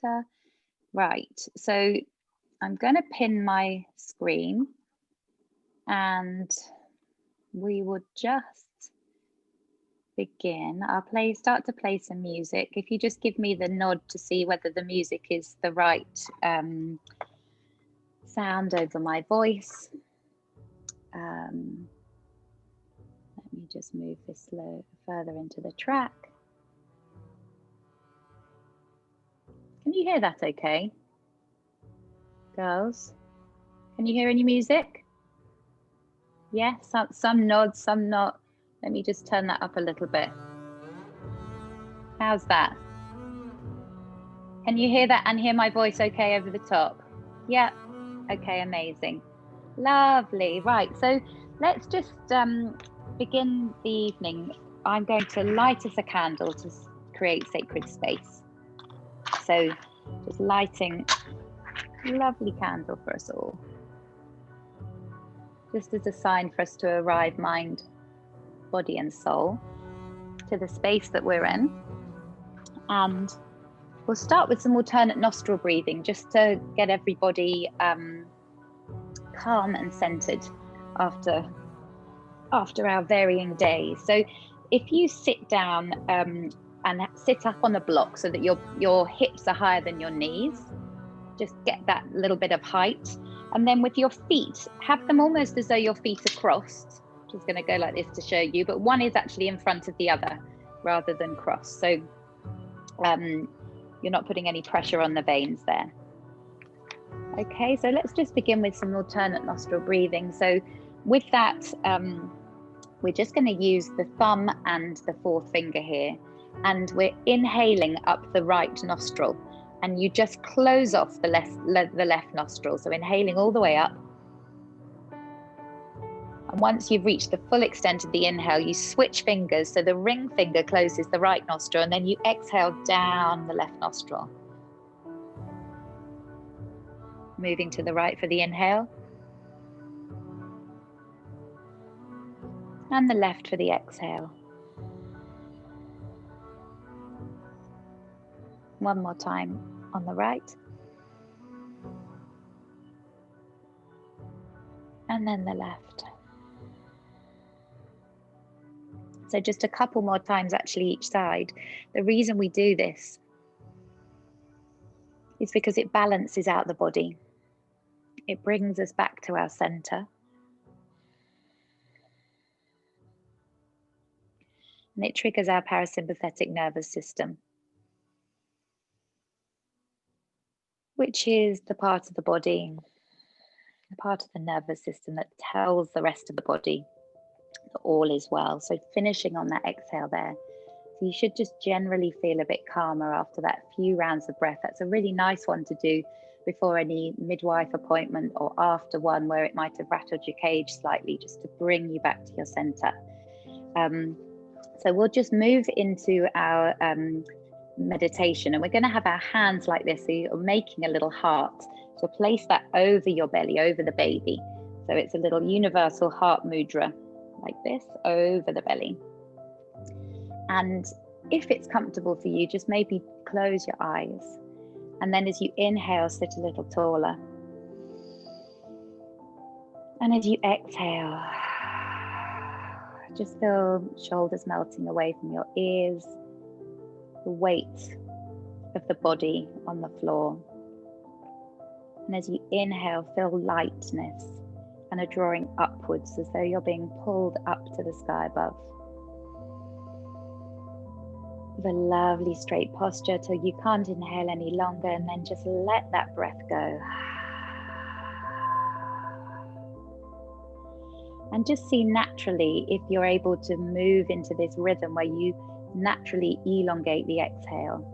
better. Right, so I'm going to pin my screen and we will just begin. I'll start to play some music. If you just give me the nod to see whether the music is the right sound over my voice. Let me just move this further into the track. Can you hear that okay? Girls, can you hear any music? Yes, some nods, some not. Let me just turn that up a little bit. How's that? Can you hear that and hear my voice okay over the top? Yeah, okay, amazing. Lovely, right, so let's just begin the evening. I'm going to light us a candle to create sacred space. So just lighting a lovely candle for us all. Just as a sign for us to arrive mind, body and soul to the space that we're in. And we'll start with some alternate nostril breathing just to get everybody calm and centered after our varying days. So if you sit down and sit up on a block so that your hips are higher than your knees, just get that little bit of height. And then with your feet, have them almost as though your feet are crossed. I'm just going to go like this to show you, but one is actually in front of the other rather than crossed. So you're not putting any pressure on the veins there. Okay, so let's just begin with some alternate nostril breathing. So with that, we're just going to use the thumb and the fourth finger here, and we're inhaling up the right nostril, and you just close off the left nostril. So inhaling all the way up. And once you've reached the full extent of the inhale, you switch fingers. So the ring finger closes the right nostril, and then you exhale down the left nostril. Moving to the right for the inhale. And the left for the exhale. One more time on the right. And then the left. So just a couple more times actually each side. The reason we do this is because it balances out the body. It brings us back to our center. And it triggers our parasympathetic nervous system, which is the part of the body, the part of the nervous system that tells the rest of the body that all is well. So finishing on that exhale there. So you should just generally feel a bit calmer after that few rounds of breath. That's a really nice one to do before any midwife appointment or after one where it might have rattled your cage slightly, just to bring you back to your center. So we'll just move into our meditation, and we're going to have our hands like this. So you're making a little heart. So place that over your belly, over the baby. So it's a little universal heart mudra like this over the belly. And if it's comfortable for you, just maybe close your eyes. And then as you inhale, sit a little taller. And as you exhale, just feel shoulders melting away from your ears, the weight of the body on the floor. And as you inhale, feel lightness and a drawing upwards as though you're being pulled up to the sky above. With a lovely straight posture till you can't inhale any longer, and then just let that breath go. And just see naturally if you're able to move into this rhythm where you naturally elongate the exhale.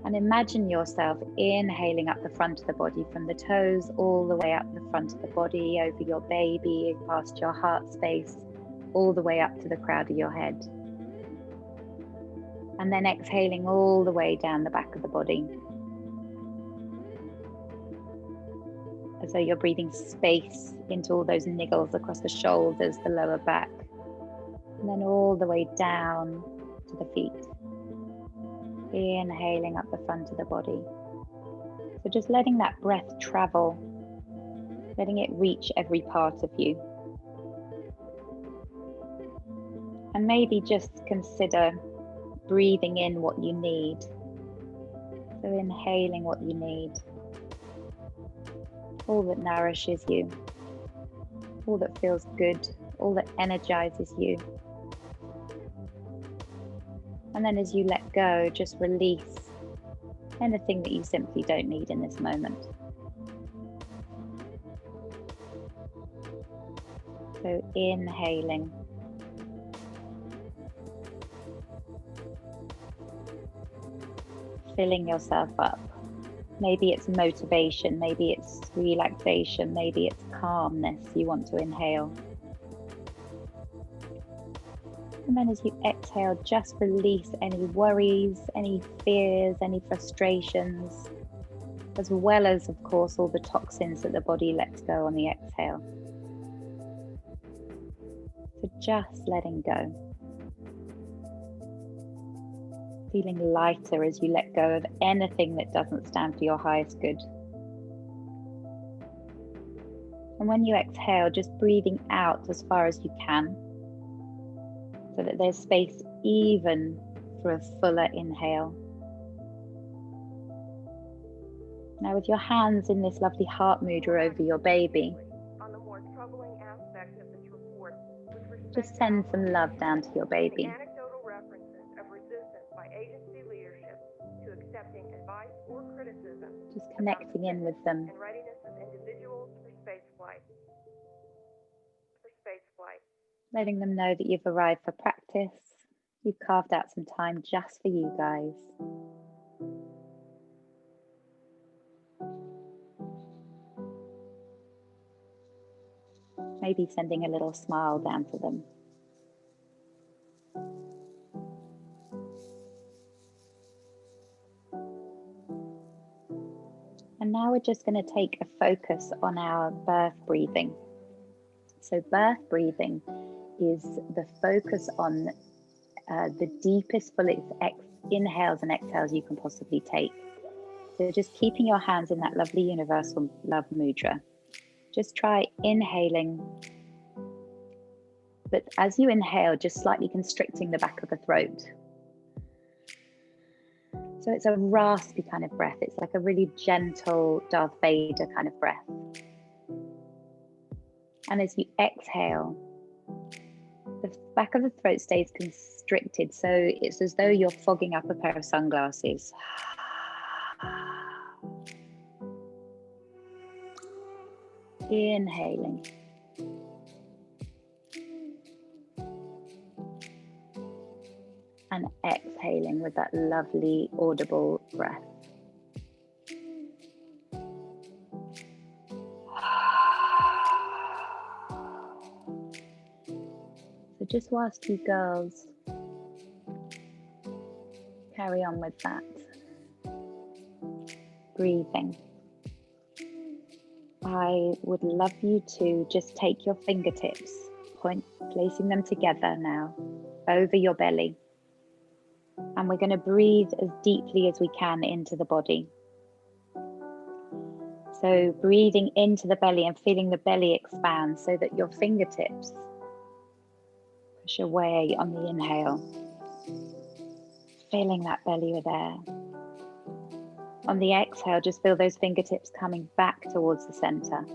And imagine yourself inhaling up the front of the body, from the toes all the way up the front of the body, over your baby, past your heart space, all the way up to the crown of your head. And then exhaling all the way down the back of the body, as though you're breathing space into all those niggles across the shoulders, the lower back, and then all the way down to the feet. Inhaling up the front of the body. So just letting that breath travel, letting it reach every part of you. And maybe just consider breathing in what you need. So inhaling what you need. All that nourishes you. All that feels good. All that energizes you. And then as you let go, just release anything that you simply don't need in this moment. So inhaling. Filling yourself up. Maybe it's motivation, maybe it's relaxation, maybe it's calmness you want to inhale. And then as you exhale, just release any worries, any fears, any frustrations, as well as, of course, all the toxins that the body lets go on the exhale. So just letting go. Feeling lighter as you let go of anything that doesn't stand for your highest good. And when you exhale, just breathing out as far as you can, so that there's space even for a fuller inhale. Now with your hands in this lovely heart mudra over your baby, just send some love down to your baby. Just connecting in with them. Letting them know that you've arrived for practice. You've carved out some time just for you guys. Maybe sending a little smile down to them. And now we're just going to take a focus on our birth breathing. So birth breathing is the focus on the deepest, fullest inhales and exhales you can possibly take. So just keeping your hands in that lovely universal love mudra. Just try inhaling, but as you inhale, just slightly constricting the back of the throat. So it's a raspy kind of breath. It's like a really gentle Darth Vader kind of breath. And as you exhale, the back of the throat stays constricted. So it's as though you're fogging up a pair of sunglasses. Inhaling. And exhaling with that lovely audible breath. So just whilst you girls carry on with that breathing, I would love you to just take your fingertips, placing them together now over your belly. And we're going to breathe as deeply as we can into the body. So breathing into the belly and feeling the belly expand so that your fingertips push away on the inhale. Feeling that belly there. On the exhale, just feel those fingertips coming back towards the center.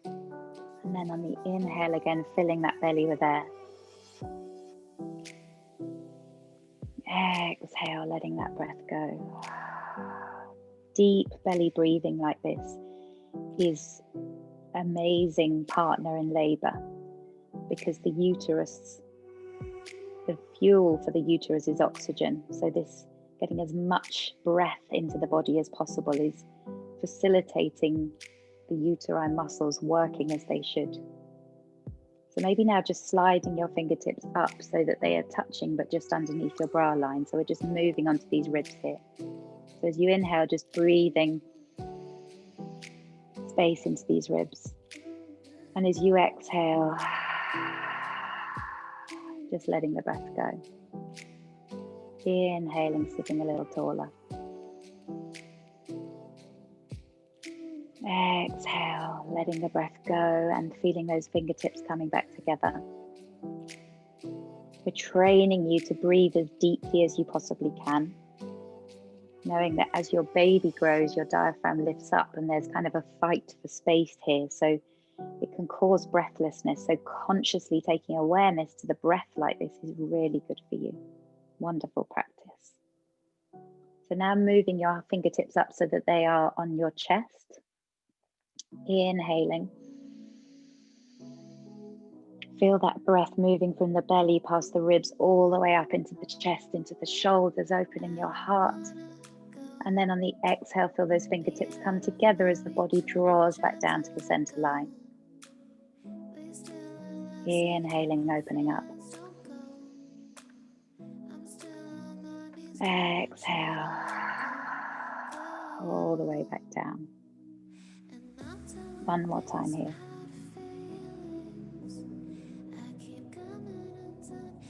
And then on the inhale again, filling that belly with air. Exhale, letting that breath go. Deep belly breathing like this is an amazing partner in labor, because the uterus, the fuel for the uterus is oxygen. So this getting as much breath into the body as possible is facilitating the uterine muscles working as they should. So maybe now just sliding your fingertips up so that they are touching but just underneath your bra line. So we're just moving onto these ribs here. So as you inhale, just breathing space into these ribs. And as you exhale, just letting the breath go. Inhaling, sitting a little taller. Exhale, letting the breath go and feeling those fingertips coming back together. We're training you to breathe as deeply as you possibly can, knowing that as your baby grows, your diaphragm lifts up and there's kind of a fight for space here. So it can cause breathlessness. So consciously taking awareness to the breath like this is really good for you. Wonderful practice. So now moving your fingertips up so that they are on your chest. Inhaling. Feel that breath moving from the belly past the ribs all the way up into the chest, into the shoulders, opening your heart. And then on the exhale, feel those fingertips come together as the body draws back down to the center line. Inhaling, opening up. Exhale. All the way back down. One more time here.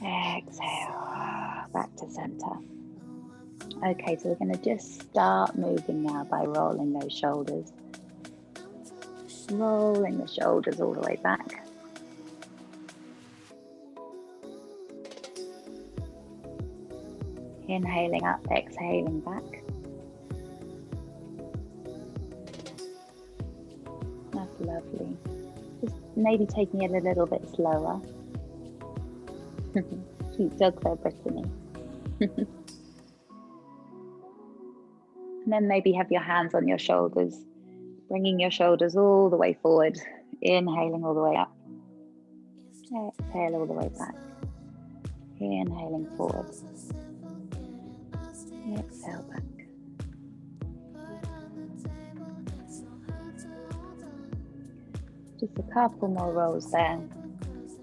Exhale, back to center. Okay, so we're going to just start moving now by rolling those shoulders. Rolling the shoulders all the way back. Inhaling up, exhaling back. That's lovely. Just maybe taking it a little bit slower. Cute dog there, Brittany. And then maybe have your hands on your shoulders, bringing your shoulders all the way forward. Inhaling all the way up. Exhale all the way back. Inhaling forward. Exhale back. Just a couple more rolls there.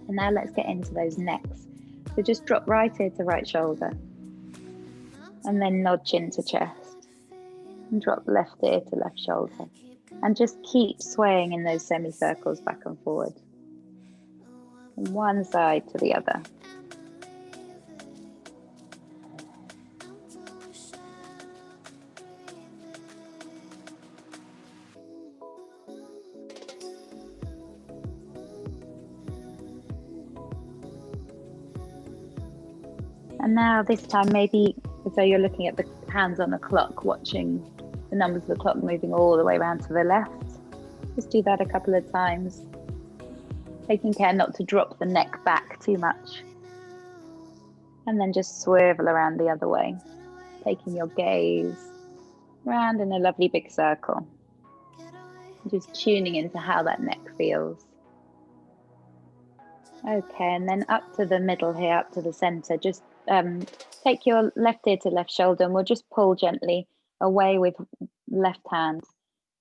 And now let's get into those necks. So just drop right ear to right shoulder. And then nod chin to chest. And drop left ear to left shoulder. And just keep swaying in those semicircles back and forward. From one side to the other. And now this time, maybe as though you're looking at the hands on the clock, watching the numbers of the clock moving all the way around to the left. Just do that a couple of times. Taking care not to drop the neck back too much. And then just swivel around the other way. Taking your gaze round in a lovely big circle. Just tuning into how that neck feels. Okay, and then up to the middle here, up to the center. Just take your left ear to left shoulder and we'll just pull gently away with left hand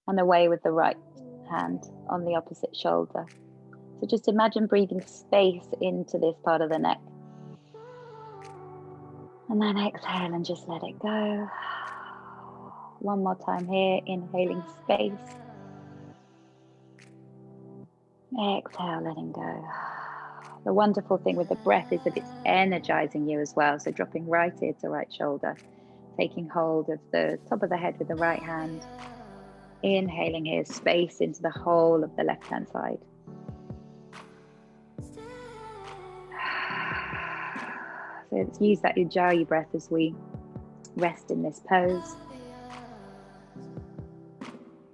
and away with the right hand on the opposite shoulder. So just imagine breathing space into this part of the neck. And then exhale and just let it go. One more time here, inhaling space. Exhale, letting go. The wonderful thing with the breath is that it's energizing you as well. So dropping right ear to right shoulder, taking hold of the top of the head with the right hand. Inhaling here, space into the whole of the left-hand side. So let's use that Ujjayi breath as we rest in this pose.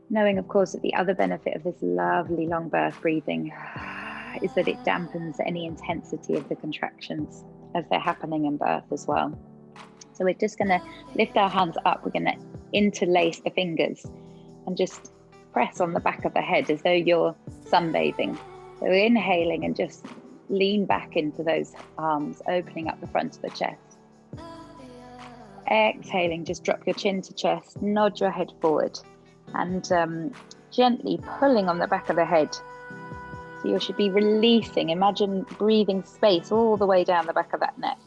Knowing, of course, that the other benefit of this lovely long birth breathing is that it dampens any intensity of the contractions as they're happening in birth as well. So we're just going to lift our hands up. We're going to interlace the fingers and just press on the back of the head as though you're sunbathing. So inhaling and just lean back into those arms, opening up the front of the chest. Exhaling, just drop your chin to chest, nod your head forward and gently pulling on the back of the head. So you should be releasing. Imagine breathing space all the way down the back of that neck.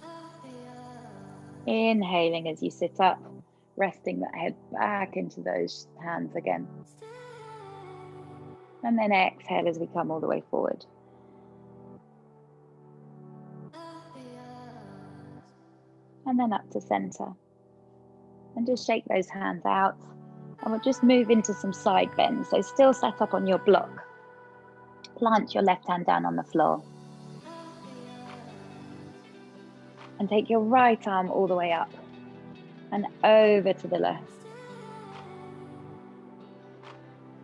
Inhaling as you sit up, resting that head back into those hands again. And then exhale as we come all the way forward. and then up to center. And just shake those hands out. And we'll just move into some side bends. So still sat up on your block. Plant your left hand down on the floor. And take your right arm all the way up and over to the left.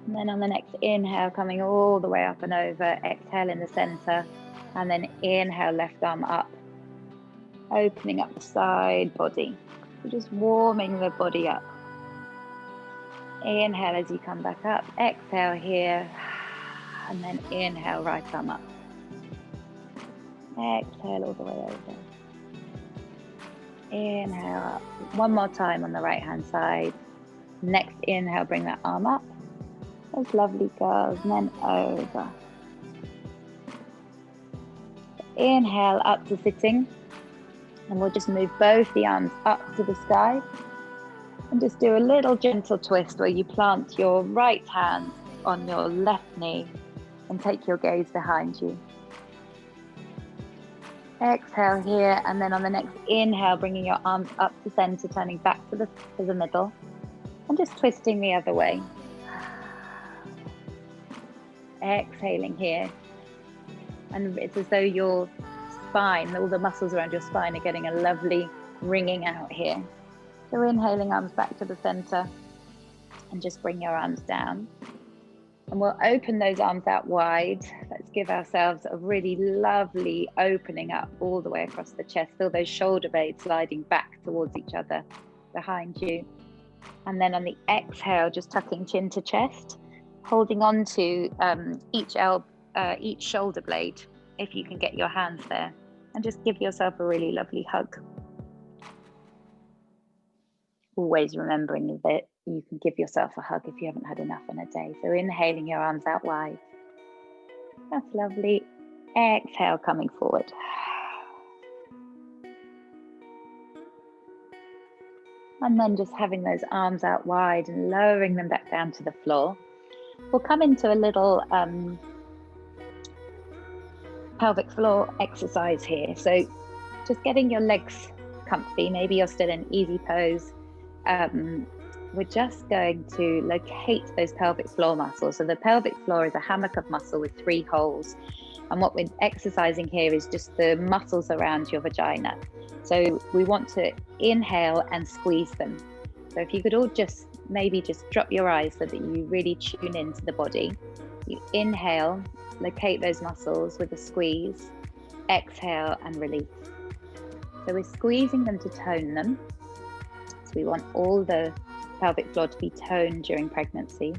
And then on the next inhale, coming all the way up and over, exhale in the center, and then inhale, left arm up, opening up the side body. So just warming the body up. Inhale as you come back up, exhale here, and then inhale, right arm up. Exhale all the way over. Inhale up. One more time on the right hand side. Next inhale, bring that arm up. Those lovely girls, and then over. Inhale up to sitting, and we'll just move both the arms up to the sky and just do a little gentle twist where you plant your right hand on your left knee and take your gaze behind you. Exhale here, and then on the next inhale, bringing your arms up to center, turning back to the middle, and just twisting the other way. Exhaling here, and it's as though your spine, all the muscles around your spine are getting a lovely ringing out here. So inhaling, arms back to the center, and just bring your arms down. And we'll open those arms out wide. Let's give ourselves a really lovely opening up all the way across the chest. Feel those shoulder blades sliding back towards each other behind you. And then on the exhale, just tucking chin to chest, holding on to each shoulder blade, if you can get your hands there, and just give yourself a really lovely hug. Always remembering that you can give yourself a hug if you haven't had enough in a day. So inhaling, your arms out wide. That's lovely. Exhale, coming forward. And then just having those arms out wide and lowering them back down to the floor. We'll come into a little pelvic floor exercise here. So just getting your legs comfy. Maybe you're still in easy pose. We're just going to locate those pelvic floor muscles. So the pelvic floor is a hammock of muscle with 3 holes. And what we're exercising here is just the muscles around your vagina. So we want to inhale and squeeze them. So if you could all just drop your eyes so that you really tune into the body. You inhale, locate those muscles with a squeeze, exhale and release. So we're squeezing them to tone them. So we want all the pelvic floor to be toned during pregnancy,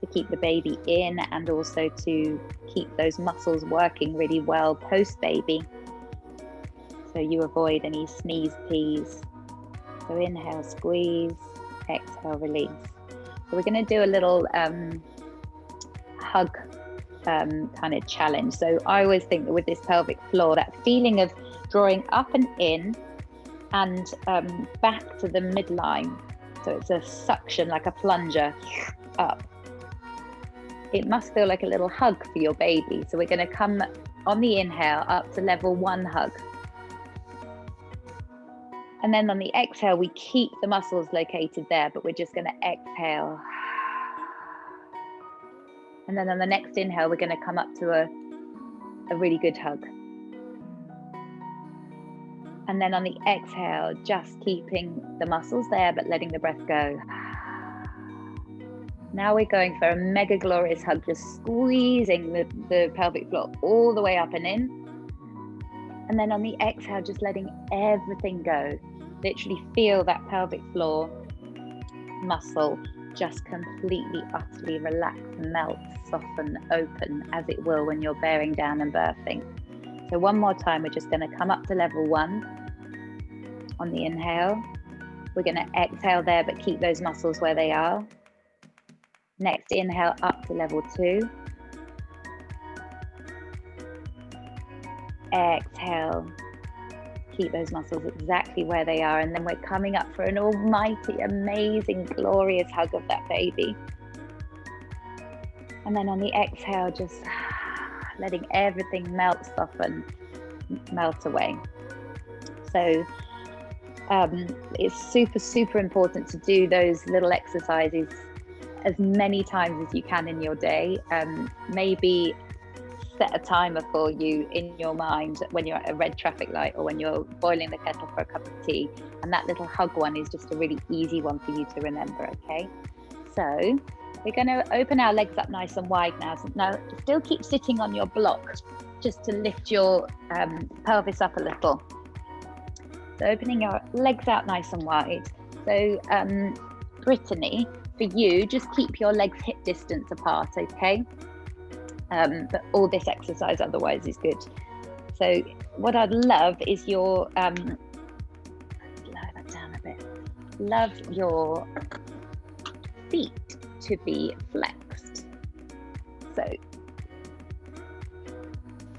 to keep the baby in and also to keep those muscles working really well post-baby. So you avoid any sneeze pees. So inhale, squeeze, exhale, release. So we're going to do a little hug kind of challenge. So I always think that with this pelvic floor, that feeling of drawing up and in and back to the midline. So it's a suction, like a plunger up. It must feel like a little hug for your baby. So we're going to come on the inhale up to level 1 hug. And then on the exhale, we keep the muscles located there, but we're just going to exhale. And then on the next inhale, we're going to come up to a really good hug. And then on the exhale, just keeping the muscles there, but letting the breath go. Now we're going for a mega glorious hug, just squeezing the pelvic floor all the way up and in. And then on the exhale, just letting everything go. Literally feel that pelvic floor muscle just completely, utterly relax, melt, soften, open, as it will when you're bearing down and birthing. So one more time, we're just going to come up to level 1 on the inhale. We're going to exhale there, but keep those muscles where they are. Next inhale up to level 2. Exhale. Keep those muscles exactly where they are. And then we're coming up for an almighty, amazing, glorious hug of that baby. And then on the exhale, just letting everything melt, soften, melt away. So It's super, super important to do those little exercises as many times as you can in your day. Maybe set a timer for you in your mind when you're at a red traffic light or when you're boiling the kettle for a cup of tea. And that little hug one is just a really easy one for you to remember, okay? So we're going to open our legs up nice and wide now. Now, still keep sitting on your block just to lift your pelvis up a little. So opening your legs out nice and wide. So Brittany, for you, just keep your legs hip distance apart, okay? But all this exercise otherwise is good. So what I'd love is your, lower that down a bit. Love your feet to be flexed. So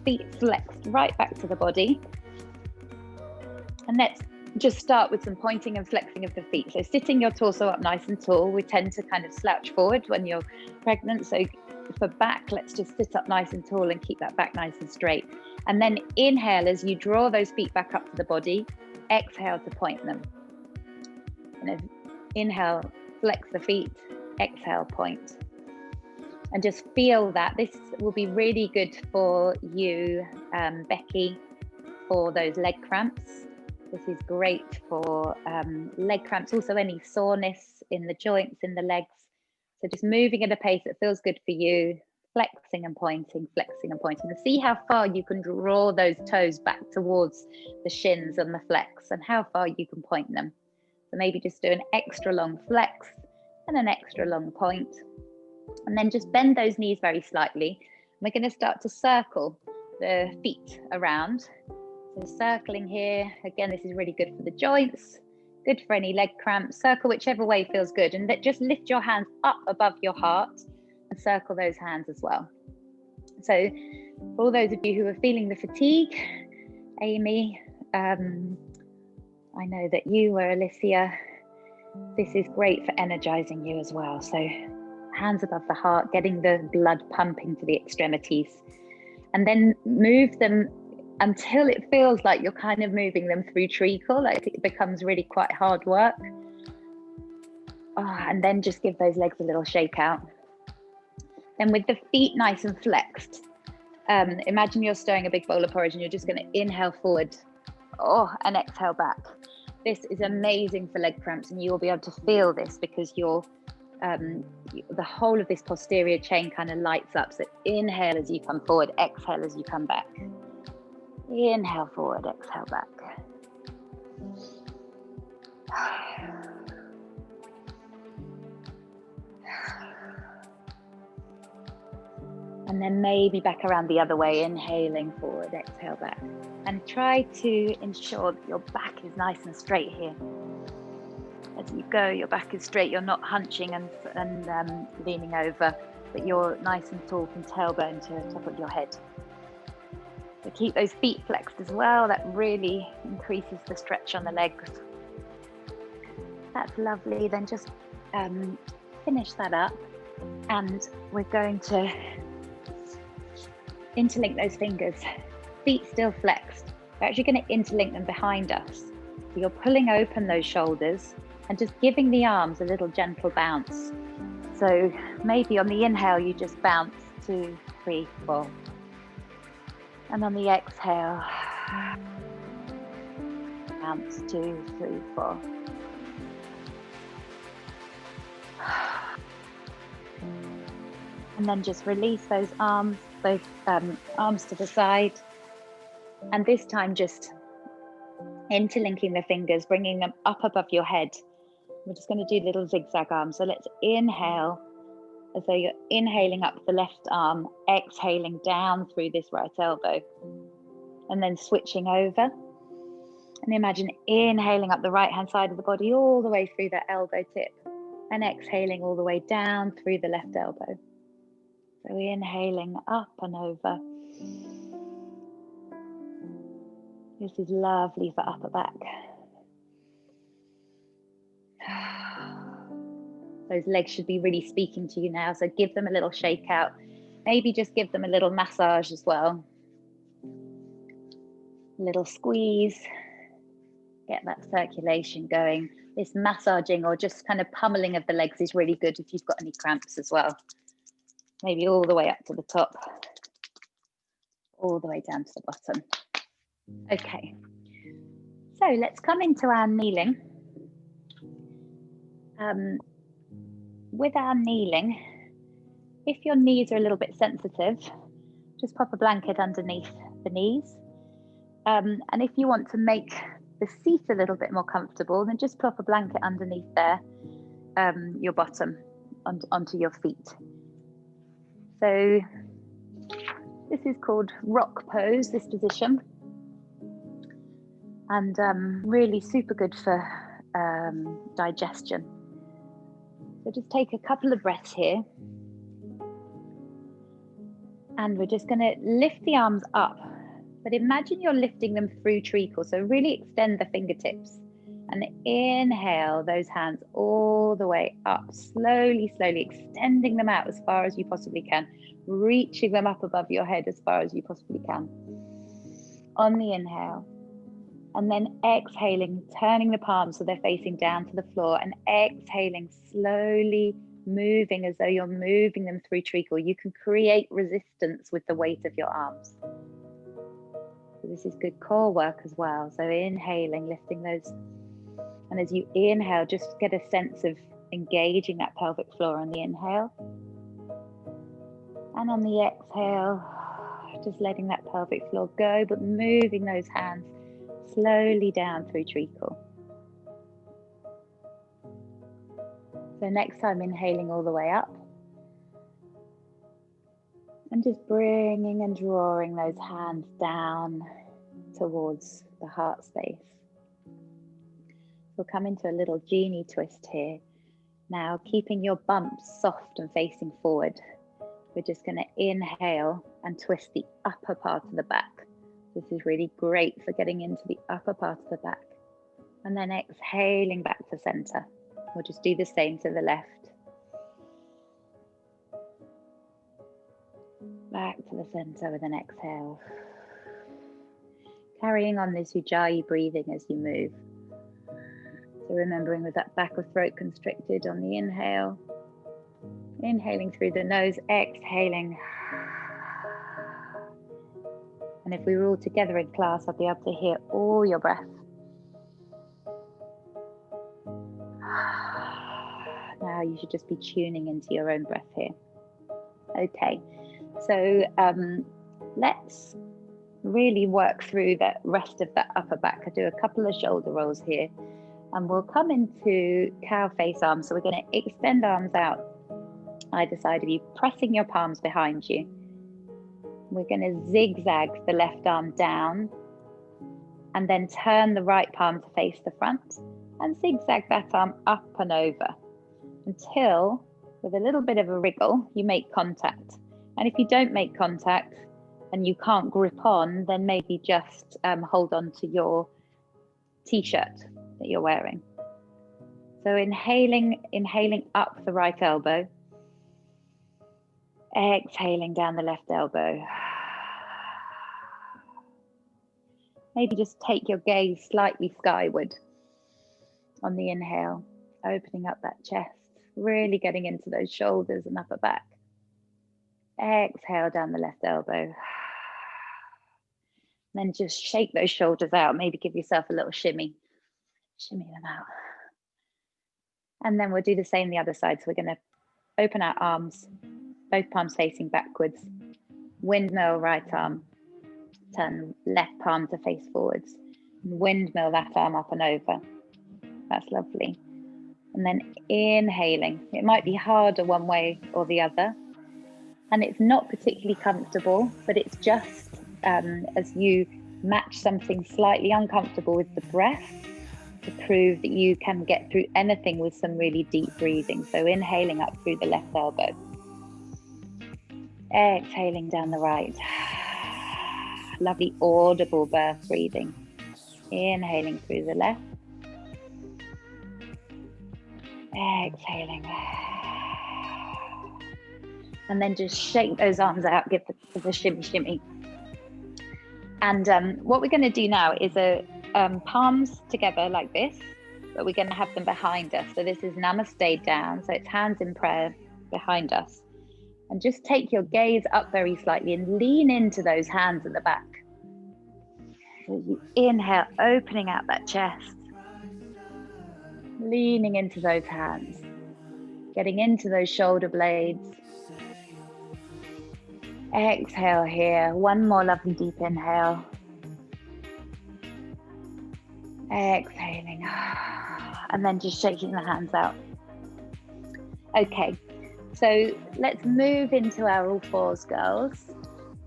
feet flexed right back to the body. And let's just start with some pointing and flexing of the feet. So sitting your torso up nice and tall. We tend to kind of slouch forward when you're pregnant. So for back, let's just sit up nice and tall and keep that back nice and straight. And then inhale as you draw those feet back up to the body. Exhale to point them. And inhale, flex the feet. Exhale, point. And just feel that. This will be really good for you, Becky, for those leg cramps. This is great for leg cramps, also any soreness in the joints, in the legs. So just moving at a pace that feels good for you, flexing and pointing, and see how far you can draw those toes back towards the shins and the flex and how far you can point them. So maybe just do an extra long flex and an extra long point. And then just bend those knees very slightly. We're going to start to circle the feet around. So circling here, again, this is really good for the joints, good for any leg cramps. Circle whichever way feels good, and just lift your hands up above your heart and circle those hands as well. So for all those of you who are feeling the fatigue, Amy, I know that you were, Alicia, this is great for energizing you as well. So hands above the heart, getting the blood pumping to the extremities, and then move them until it feels like you're kind of moving them through treacle, like it becomes really quite hard work. And then just give those legs a little shake out. Then with the feet nice and flexed, imagine you're stirring a big bowl of porridge and you're just going to inhale forward, and exhale back. This is amazing for leg cramps, and you will be able to feel this because you're the whole of this posterior chain kind of lights up. So inhale as you come forward, exhale as you come back. Inhale forward, exhale back. And then maybe back around the other way, inhaling forward, exhale back. And try to ensure that your back is nice and straight here. As you go, your back is straight, you're not hunching and leaning over, but you're nice and tall from tailbone to top of your head. So keep those feet flexed as well. That really increases the stretch on the legs. That's lovely. Then just finish that up, and we're going to interlink those fingers. Feet still flexed. We're actually going to interlink them behind us. So you're pulling open those shoulders and just giving the arms a little gentle bounce. So maybe on the inhale, you just bounce 2, 3, 4. And on the exhale, bounce 2, 3, 4. And then just release those arms, arms to the side. And this time just interlinking the fingers, bringing them up above your head. We're just going to do little zigzag arms. So let's inhale as though you're inhaling up the left arm, exhaling down through this right elbow. And then switching over. And imagine inhaling up the right-hand side of the body all the way through that elbow tip. And exhaling all the way down through the left elbow. So inhaling up and over. This is lovely for upper back. Those legs should be really speaking to you now, so give them a little shake out. Maybe just give them a little massage as well. A little squeeze. Get that circulation going. This massaging or just kind of pummeling of the legs is really good if you've got any cramps as well. Maybe all the way up to the top, all the way down to the bottom. Okay, so let's come into our kneeling. With our kneeling, if your knees are a little bit sensitive, just pop a blanket underneath the knees. And if you want to make the seat a little bit more comfortable, then just pop a blanket underneath there, your bottom, onto your feet. So this is called rock pose, this position. And really super good for digestion. So just take a couple of breaths here. And we're just going to lift the arms up. But imagine you're lifting them through treacle. So really extend the fingertips. And inhale those hands all the way up. Slowly, slowly extending them out as far as you possibly can. Reaching them up above your head as far as you possibly can. On the inhale. And then exhaling, turning the palms so they're facing down to the floor, and exhaling, slowly moving as though you're moving them through treacle. You can create resistance with the weight of your arms. So this is good core work as well. So inhaling, lifting those. And as you inhale, just get a sense of engaging that pelvic floor on the inhale. And on the exhale, just letting that pelvic floor go, but moving those hands slowly down through treacle. So next time, inhaling all the way up. And just bringing and drawing those hands down towards the heart space. We'll come into a little genie twist here. Now, keeping your bumps soft and facing forward. We're just going to inhale and twist the upper part of the back. This is really great for getting into the upper part of the back. And then exhaling back to center. We'll just do the same to the left. Back to the center with an exhale. Carrying on this Ujjayi breathing as you move. So remembering with that back of throat constricted on the inhale. Inhaling through the nose, exhaling. And if we were all together in class, I'd be able to hear all your breath. Now you should just be tuning into your own breath here. Okay, so let's really work through the rest of that upper back. I do a couple of shoulder rolls here, and we'll come into cow face arms. So we're going to extend arms out either side of you, pressing your palms behind you. We're going to zigzag the left arm down and then turn the right palm to face the front and zigzag that arm up and over until, with a little bit of a wriggle, you make contact. And if you don't make contact and you can't grip on, then maybe just hold on to your t-shirt that you're wearing. So inhaling up the right elbow. Exhaling down the left elbow. Maybe just take your gaze slightly skyward on the inhale, opening up that chest, really getting into those shoulders and upper back. Exhale down the left elbow. Then just shake those shoulders out. Maybe give yourself a little shimmy. Shimmy them out. And then we'll do the same the other side. So we're going to open our arms, both palms facing backwards. Windmill right arm. Turn left palm to face forwards. Windmill that arm up and over. That's lovely. And then inhaling. It might be harder one way or the other. And it's not particularly comfortable, but it's just as you match something slightly uncomfortable with the breath to prove that you can get through anything with some really deep breathing. So inhaling up through the left elbow. Exhaling down the right. Lovely audible birth breathing. Inhaling through the left. Exhaling. And then just shake those arms out, give the shimmy shimmy. And what we're going to do now is a palms together like this, but we're going to have them behind us. So this is namaste down. So it's hands in prayer behind us. And just take your gaze up very slightly and lean into those hands at the back. So you inhale, opening out that chest, leaning into those hands, getting into those shoulder blades. Exhale here. One more lovely deep inhale. Exhaling. And then just shaking the hands out. Okay, so let's move into our all fours, girls.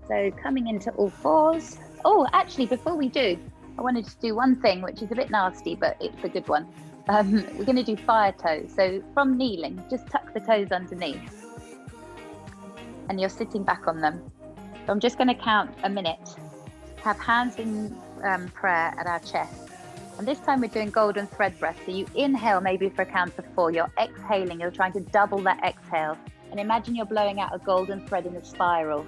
So coming into all fours. Oh, actually, before we do, I wanted to do one thing, which is a bit nasty, but it's a good one. We're going to do fire toes. So from kneeling, just tuck the toes underneath. And you're sitting back on them. So I'm just going to count a minute. Have hands in prayer at our chest. And this time we're doing golden thread breath. So you inhale maybe for a count of 4. You're exhaling. You're trying to double that exhale. And imagine you're blowing out a golden thread in a spiral.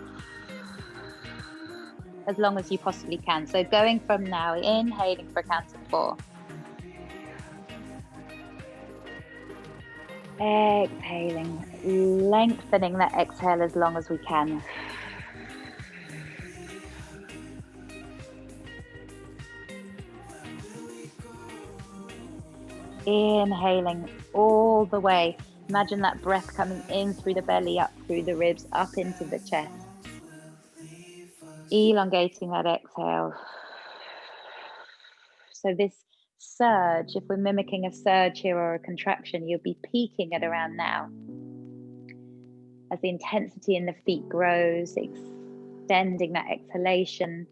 As long as you possibly can. So going from now, inhaling for a count of 4. Exhaling, lengthening that exhale as long as we can. Inhaling all the way. Imagine that breath coming in through the belly, up through the ribs, up into the chest. Elongating that exhale. So this surge, if we're mimicking a surge here or a contraction, you'll be peaking at around now. As the intensity in the feet grows, extending that exhalation.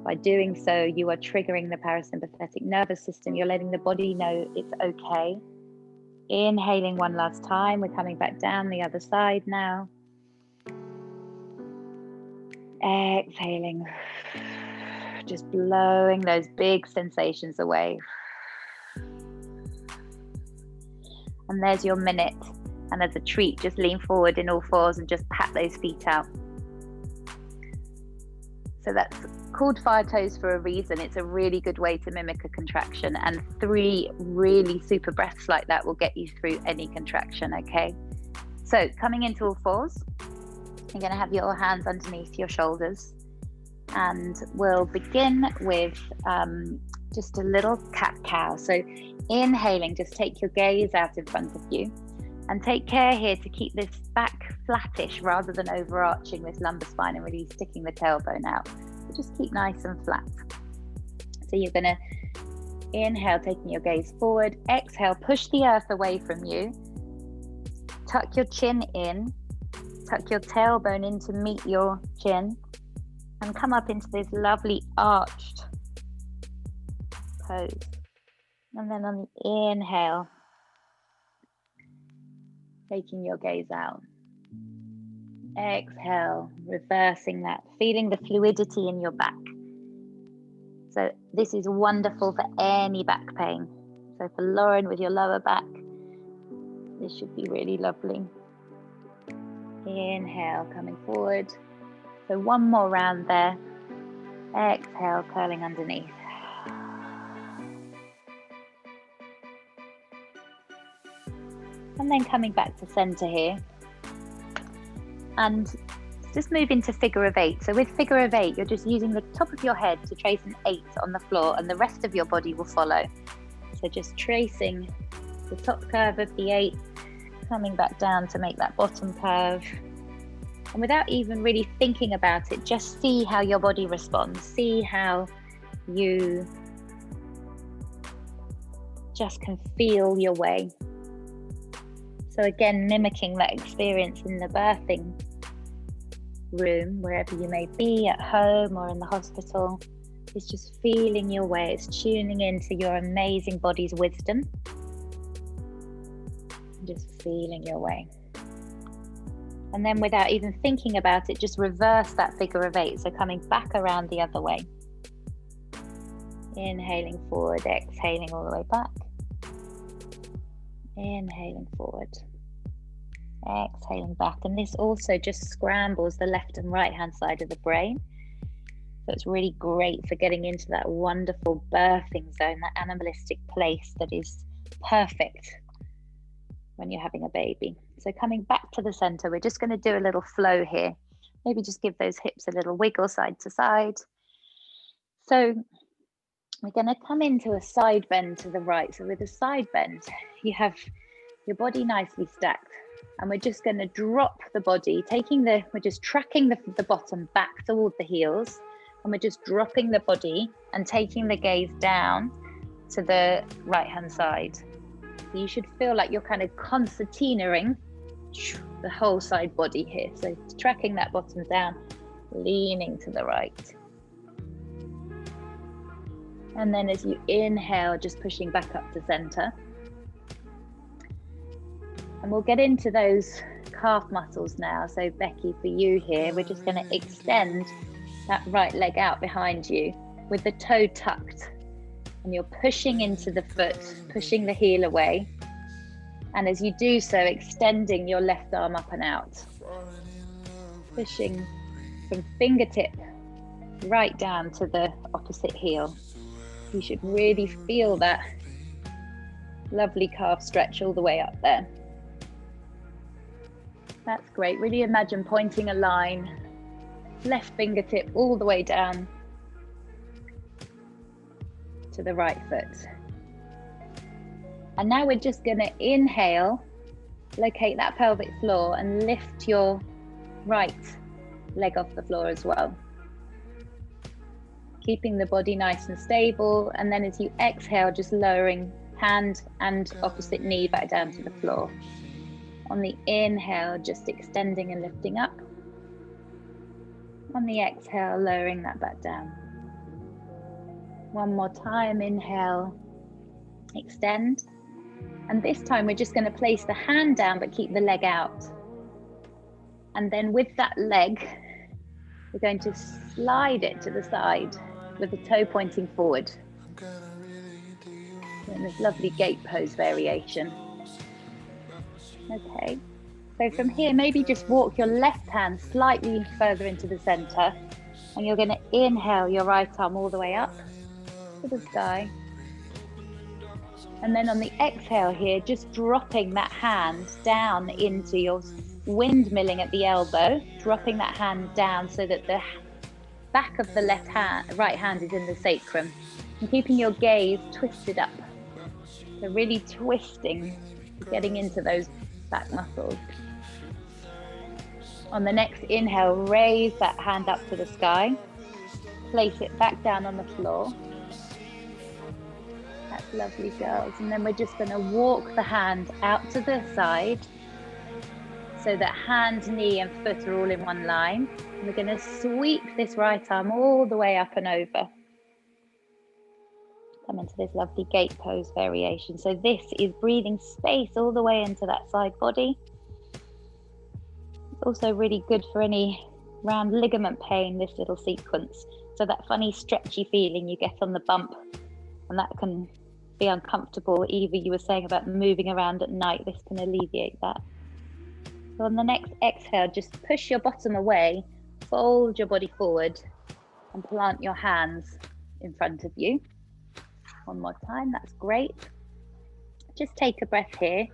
By doing so, you are triggering the parasympathetic nervous system. You're letting the body know it's okay. Inhaling one last time. We're coming back down the other side now. Exhaling. Just blowing those big sensations away. And there's your minute. And as a treat, just lean forward in all fours and just pat those feet out. So that's called fire toes for a reason. It's a really good way to mimic a contraction, and 3 really super breaths like that will get you through any contraction, okay? So coming into all fours, you're going to have your hands underneath your shoulders, and we'll begin with just a little cat-cow. So inhaling, just take your gaze out in front of you, and take care here to keep this back flattish rather than overarching this lumbar spine and really sticking the tailbone out. So just keep nice and flat. So you're going to inhale, taking your gaze forward. Exhale, push the earth away from you. Tuck your chin in. Tuck your tailbone in to meet your chin. And come up into this lovely arched pose. And then on the inhale, taking your gaze out. Exhale, reversing that, feeling the fluidity in your back. So this is wonderful for any back pain. So for Lauren with your lower back, this should be really lovely. Inhale, coming forward. So one more round there. Exhale, curling underneath. And then coming back to center here. And just move into figure of 8. So with figure of 8, you're just using the top of your head to trace an 8 on the floor, and the rest of your body will follow. So just tracing the top curve of the 8, coming back down to make that bottom curve. And without even really thinking about it, just see how your body responds. See how you just can feel your way. So again, mimicking that experience in the birthing room, wherever you may be, at home or in the hospital, is just feeling your way. It's tuning into your amazing body's wisdom. Just feeling your way. And then without even thinking about it, just reverse that figure of 8. So coming back around the other way. Inhaling forward, exhaling all the way back. Inhaling forward, exhaling back. And this also just scrambles the left and right hand side of the brain. So it's really great for getting into that wonderful birthing zone, that animalistic place that is perfect when you're having a baby. So coming back to the center, we're just going to do a little flow here. Maybe just give those hips a little wiggle side to side. So we're going to come into a side bend to the right. So with a side bend, you have your body nicely stacked, and we're just going to drop the body, we're just tracking the bottom back toward the heels, and we're just dropping the body and taking the gaze down to the right hand side. So you should feel like you're kind of concertinaing the whole side body here. So tracking that bottom down, leaning to the right. And then as you inhale, just pushing back up to center. And we'll get into those calf muscles now. So Becky, for you here, we're just going to extend that right leg out behind you with the toe tucked. And you're pushing into the foot, pushing the heel away. And as you do so, extending your left arm up and out. Pushing from fingertip right down to the opposite heel. You should really feel that lovely calf stretch all the way up there. That's great. Really imagine pointing a line, left fingertip all the way down to the right foot. And now we're just going to inhale, locate that pelvic floor and lift your right leg off the floor as well. Keeping the body nice and stable. And then as you exhale, just lowering hand and opposite knee back down to the floor. On the inhale, just extending and lifting up. On the exhale, lowering that back down. One more time, inhale, extend. And this time we're just going to place the hand down but keep the leg out. And then with that leg, we're going to slide it to the side with the toe pointing forward. In this lovely gate pose variation. Okay, so from here, maybe just walk your left hand slightly further into the center, and you're going to inhale your right arm all the way up to the sky. And then on the exhale here, just dropping that hand down into your windmilling at the elbow, dropping that hand down so that the back of the right hand is in the sacrum, and keeping your gaze twisted up. So really twisting, getting into those back muscles. On the next inhale, raise that hand up to the sky. Place it back down on the floor. That's lovely, girls. And then we're just going to walk the hand out to the side so that hand, knee and foot are all in one line. And we're going to sweep this right arm all the way up and over. Come into this lovely gate pose variation. So this is breathing space all the way into that side body. It's also really good for any round ligament pain, this little sequence. So that funny stretchy feeling you get on the bump, and that can be uncomfortable. Eva, you were saying about moving around at night, this can alleviate that. So on the next exhale, just push your bottom away, fold your body forward and plant your hands in front of you. One more time, that's great. Just take a breath here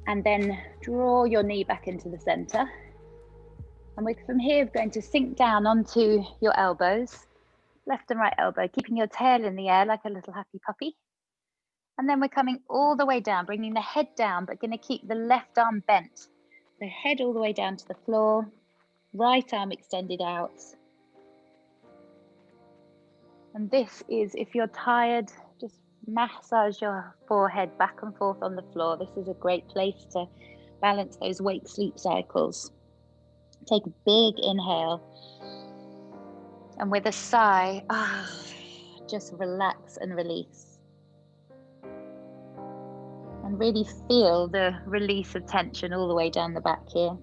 and then draw your knee back into the center. And from here, we're going to sink down onto your elbows, left and right elbow, keeping your tail in the air like a little happy puppy. And then we're coming all the way down, bringing the head down, but going to keep the left arm bent. The head all the way down to the floor, right arm extended out. And this is, if you're tired, just massage your forehead back and forth on the floor. This is a great place to balance those wake-sleep cycles. Take a big inhale. And with a sigh, just relax and release. And really feel the release of tension all the way down the back here.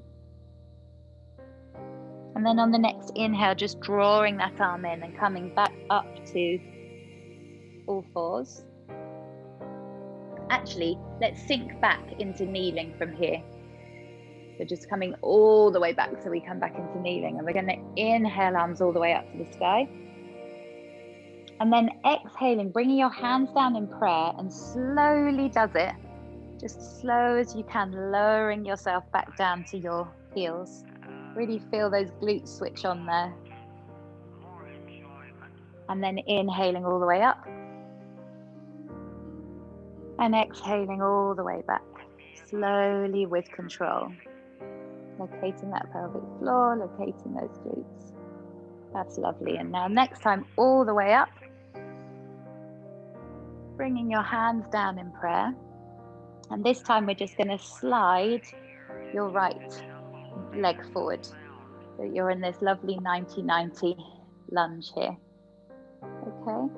And then on the next inhale, just drawing that arm in and coming back up to all fours. Actually, let's sink back into kneeling from here. So just coming all the way back, so we come back into kneeling, and we're going to inhale arms all the way up to the sky. And then exhaling, bringing your hands down in prayer, and slowly does it, just slow as you can, lowering yourself back down to your heels. Really feel those glutes switch on there. And then inhaling all the way up. And exhaling all the way back, slowly with control. Locating that pelvic floor, locating those glutes. That's lovely. And now next time, all the way up. Bringing your hands down in prayer. And this time we're just going to slide your right leg forward. So you're in this lovely 90-90 lunge here. Okay.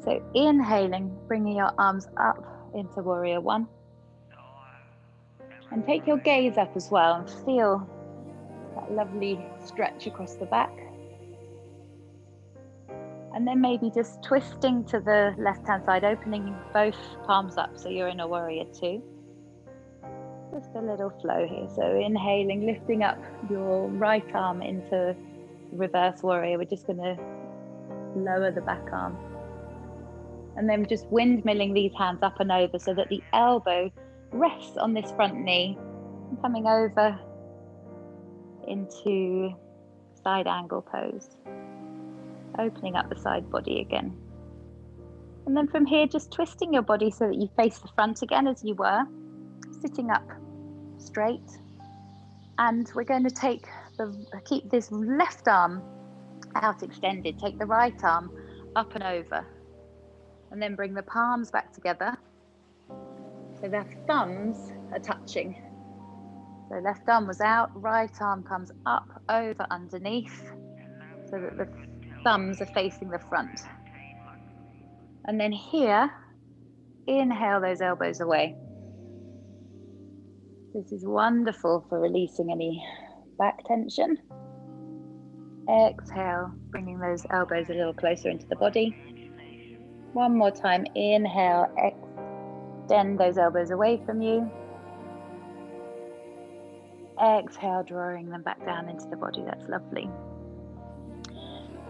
So inhaling, bringing your arms up into warrior one. And take your gaze up as well and feel that lovely stretch across the back. And then maybe just twisting to the left-hand side, opening both palms up so you're in a warrior two. Just a little flow here. So inhaling, lifting up your right arm into reverse warrior. We're just going to lower the back arm. And then just windmilling these hands up and over so that the elbow rests on this front knee, and coming over into side angle pose. Opening up the side body again. And then from here, just twisting your body so that you face the front again as you were, sitting up straight. And we're going to keep this left arm out extended, take the right arm up and over. And then bring the palms back together. So their thumbs are touching. So left arm was out, right arm comes up, over, underneath, so that the thumbs are facing the front. And then here, inhale those elbows away. This is wonderful for releasing any back tension. Exhale, bringing those elbows a little closer into the body. One more time, inhale, extend those elbows away from you. Exhale, drawing them back down into the body. That's lovely.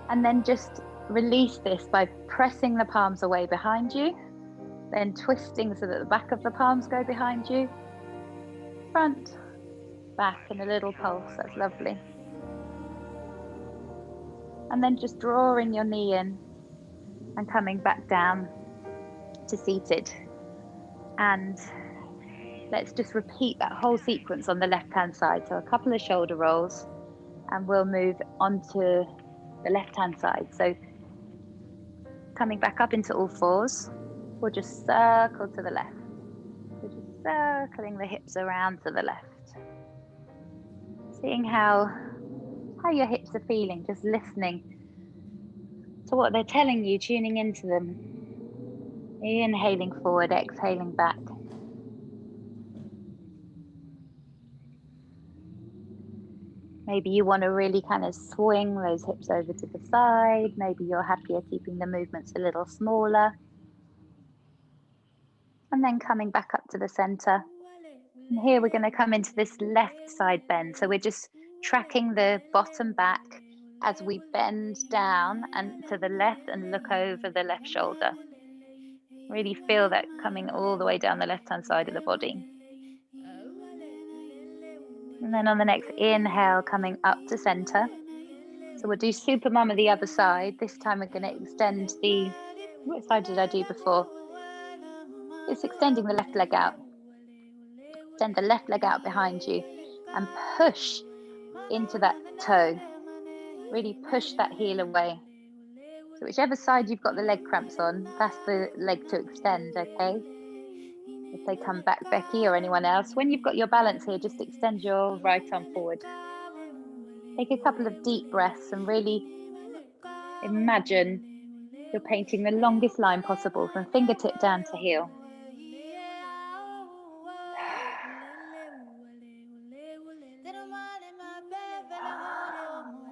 And then just release this by pressing the palms away behind you, then twisting so that the back of the palms go behind you. Front, back, and a little pulse. That's lovely. And then just drawing your knee in and coming back down to seated. And let's just repeat that whole sequence on the left-hand side. So a couple of shoulder rolls, and we'll move onto the left-hand side. So coming back up into all fours, we'll just circle to the left. So just circling the hips around to the left. Seeing how your hips are feeling, just listening to what they're telling you, tuning into them. Inhaling forward, exhaling back. Maybe you want to really kind of swing those hips over to the side. Maybe you're happier keeping the movements a little smaller. And then coming back up to the center. And here we're going to come into this left side bend. So we're just tracking the bottom back as we bend down and to the left and look over the left shoulder. Really feel that coming all the way down the left-hand side of the body. And then on the next inhale, coming up to center. So we'll do super mama the other side. This time we're going to extend what side did I do before? It's extending the left leg out. Extend the left leg out behind you and push into that toe. Really push that heel away. So whichever side you've got the leg cramps on, that's the leg to extend, okay? If they come back, Becky or anyone else, when you've got your balance here, just extend your right arm forward. Take a couple of deep breaths and really imagine you're painting the longest line possible from fingertip down to heel.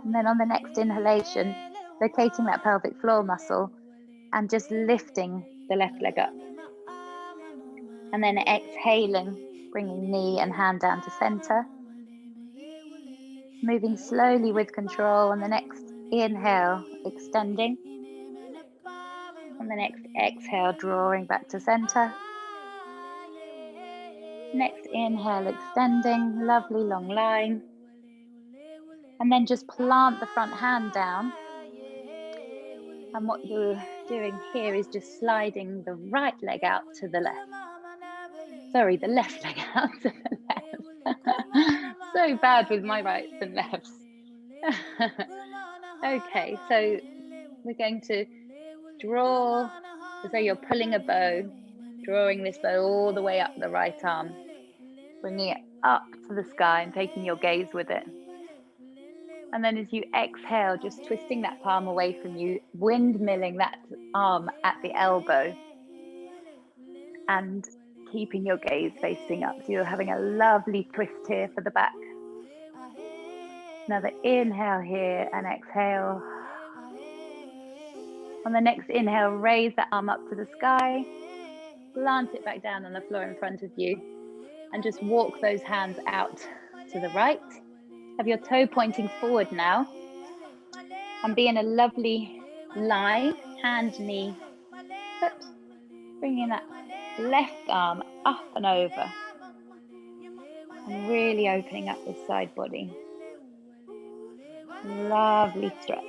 And then on the next inhalation, locating that pelvic floor muscle and just lifting the left leg up. And then exhaling, bringing knee and hand down to center. Moving slowly with control. On the next inhale, extending. On the next exhale, drawing back to center. Next inhale, extending, lovely long line. And then just plant the front hand down. And what you're doing here is just sliding the right leg out to the left. Sorry, the left leg out to the left. So bad with my rights and lefts. Okay, so we're going to draw as though you're pulling a bow, drawing this bow all the way up the right arm, bringing it up to the sky and taking your gaze with it. And then as you exhale, just twisting that palm away from you, windmilling that arm at the elbow and keeping your gaze facing up. So you're having a lovely twist here for the back. Another inhale here and exhale. On the next inhale, raise that arm up to the sky, plant it back down on the floor in front of you, and just walk those hands out to the right. Have your toe pointing forward now, and be in a lovely line, hand, knee, foot, bringing that left arm up and over, and really opening up this side body. Lovely stretch.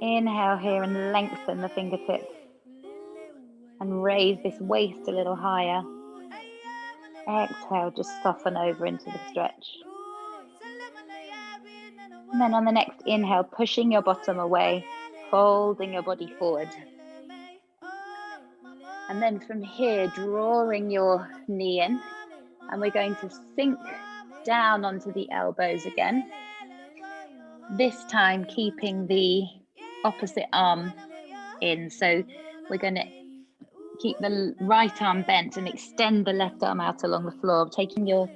Inhale here and lengthen the fingertips and raise this waist a little higher. Exhale, just soften over into the stretch. And then on the next inhale, pushing your bottom away, folding your body forward. And then from here, drawing your knee in, and we're going to sink down onto the elbows again. This time keeping the opposite arm in. So we're going to keep the right arm bent and extend the left arm out along the floor, taking your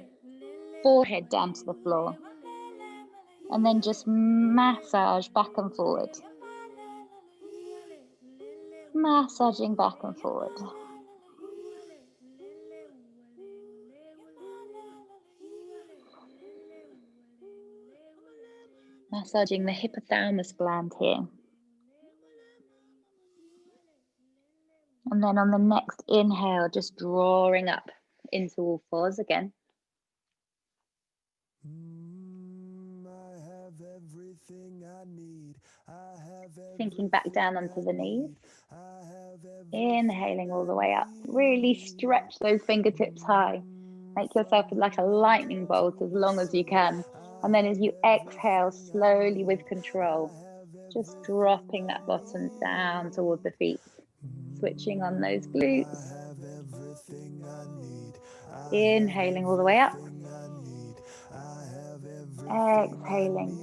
forehead down to the floor. And then just massage back and forward. Massaging back and forward. Massaging the hypothalamus gland here. And then on the next inhale, just drawing up into all fours again. Sinking back down onto the knees. Inhaling all the way up. Really stretch those fingertips high. Make yourself like a lightning bolt as long as you can. And then as you exhale, slowly with control, just dropping that bottom down toward the feet. Switching on those glutes. Inhaling all the way up. Exhaling.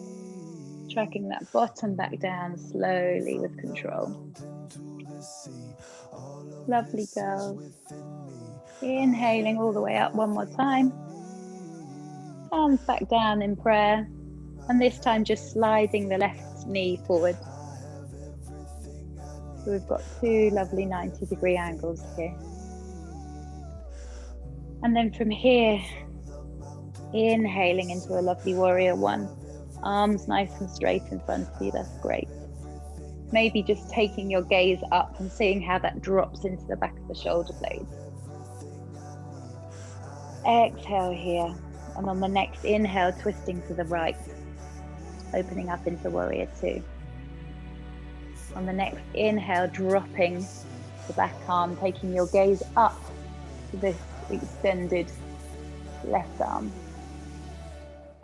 Tracking that bottom back down slowly with control. Lovely girls. Inhaling all the way up one more time. Hands back down in prayer. And this time just sliding the left knee forward. So we've got two lovely 90-degree angles here. And then from here, inhaling into a lovely warrior one. Arms nice and straight in front of you, that's great. Maybe just taking your gaze up and seeing how that drops into the back of the shoulder blades. Exhale here, and on the next inhale, twisting to the right, opening up into warrior two. On the next inhale, dropping the back arm, taking your gaze up to this extended left arm.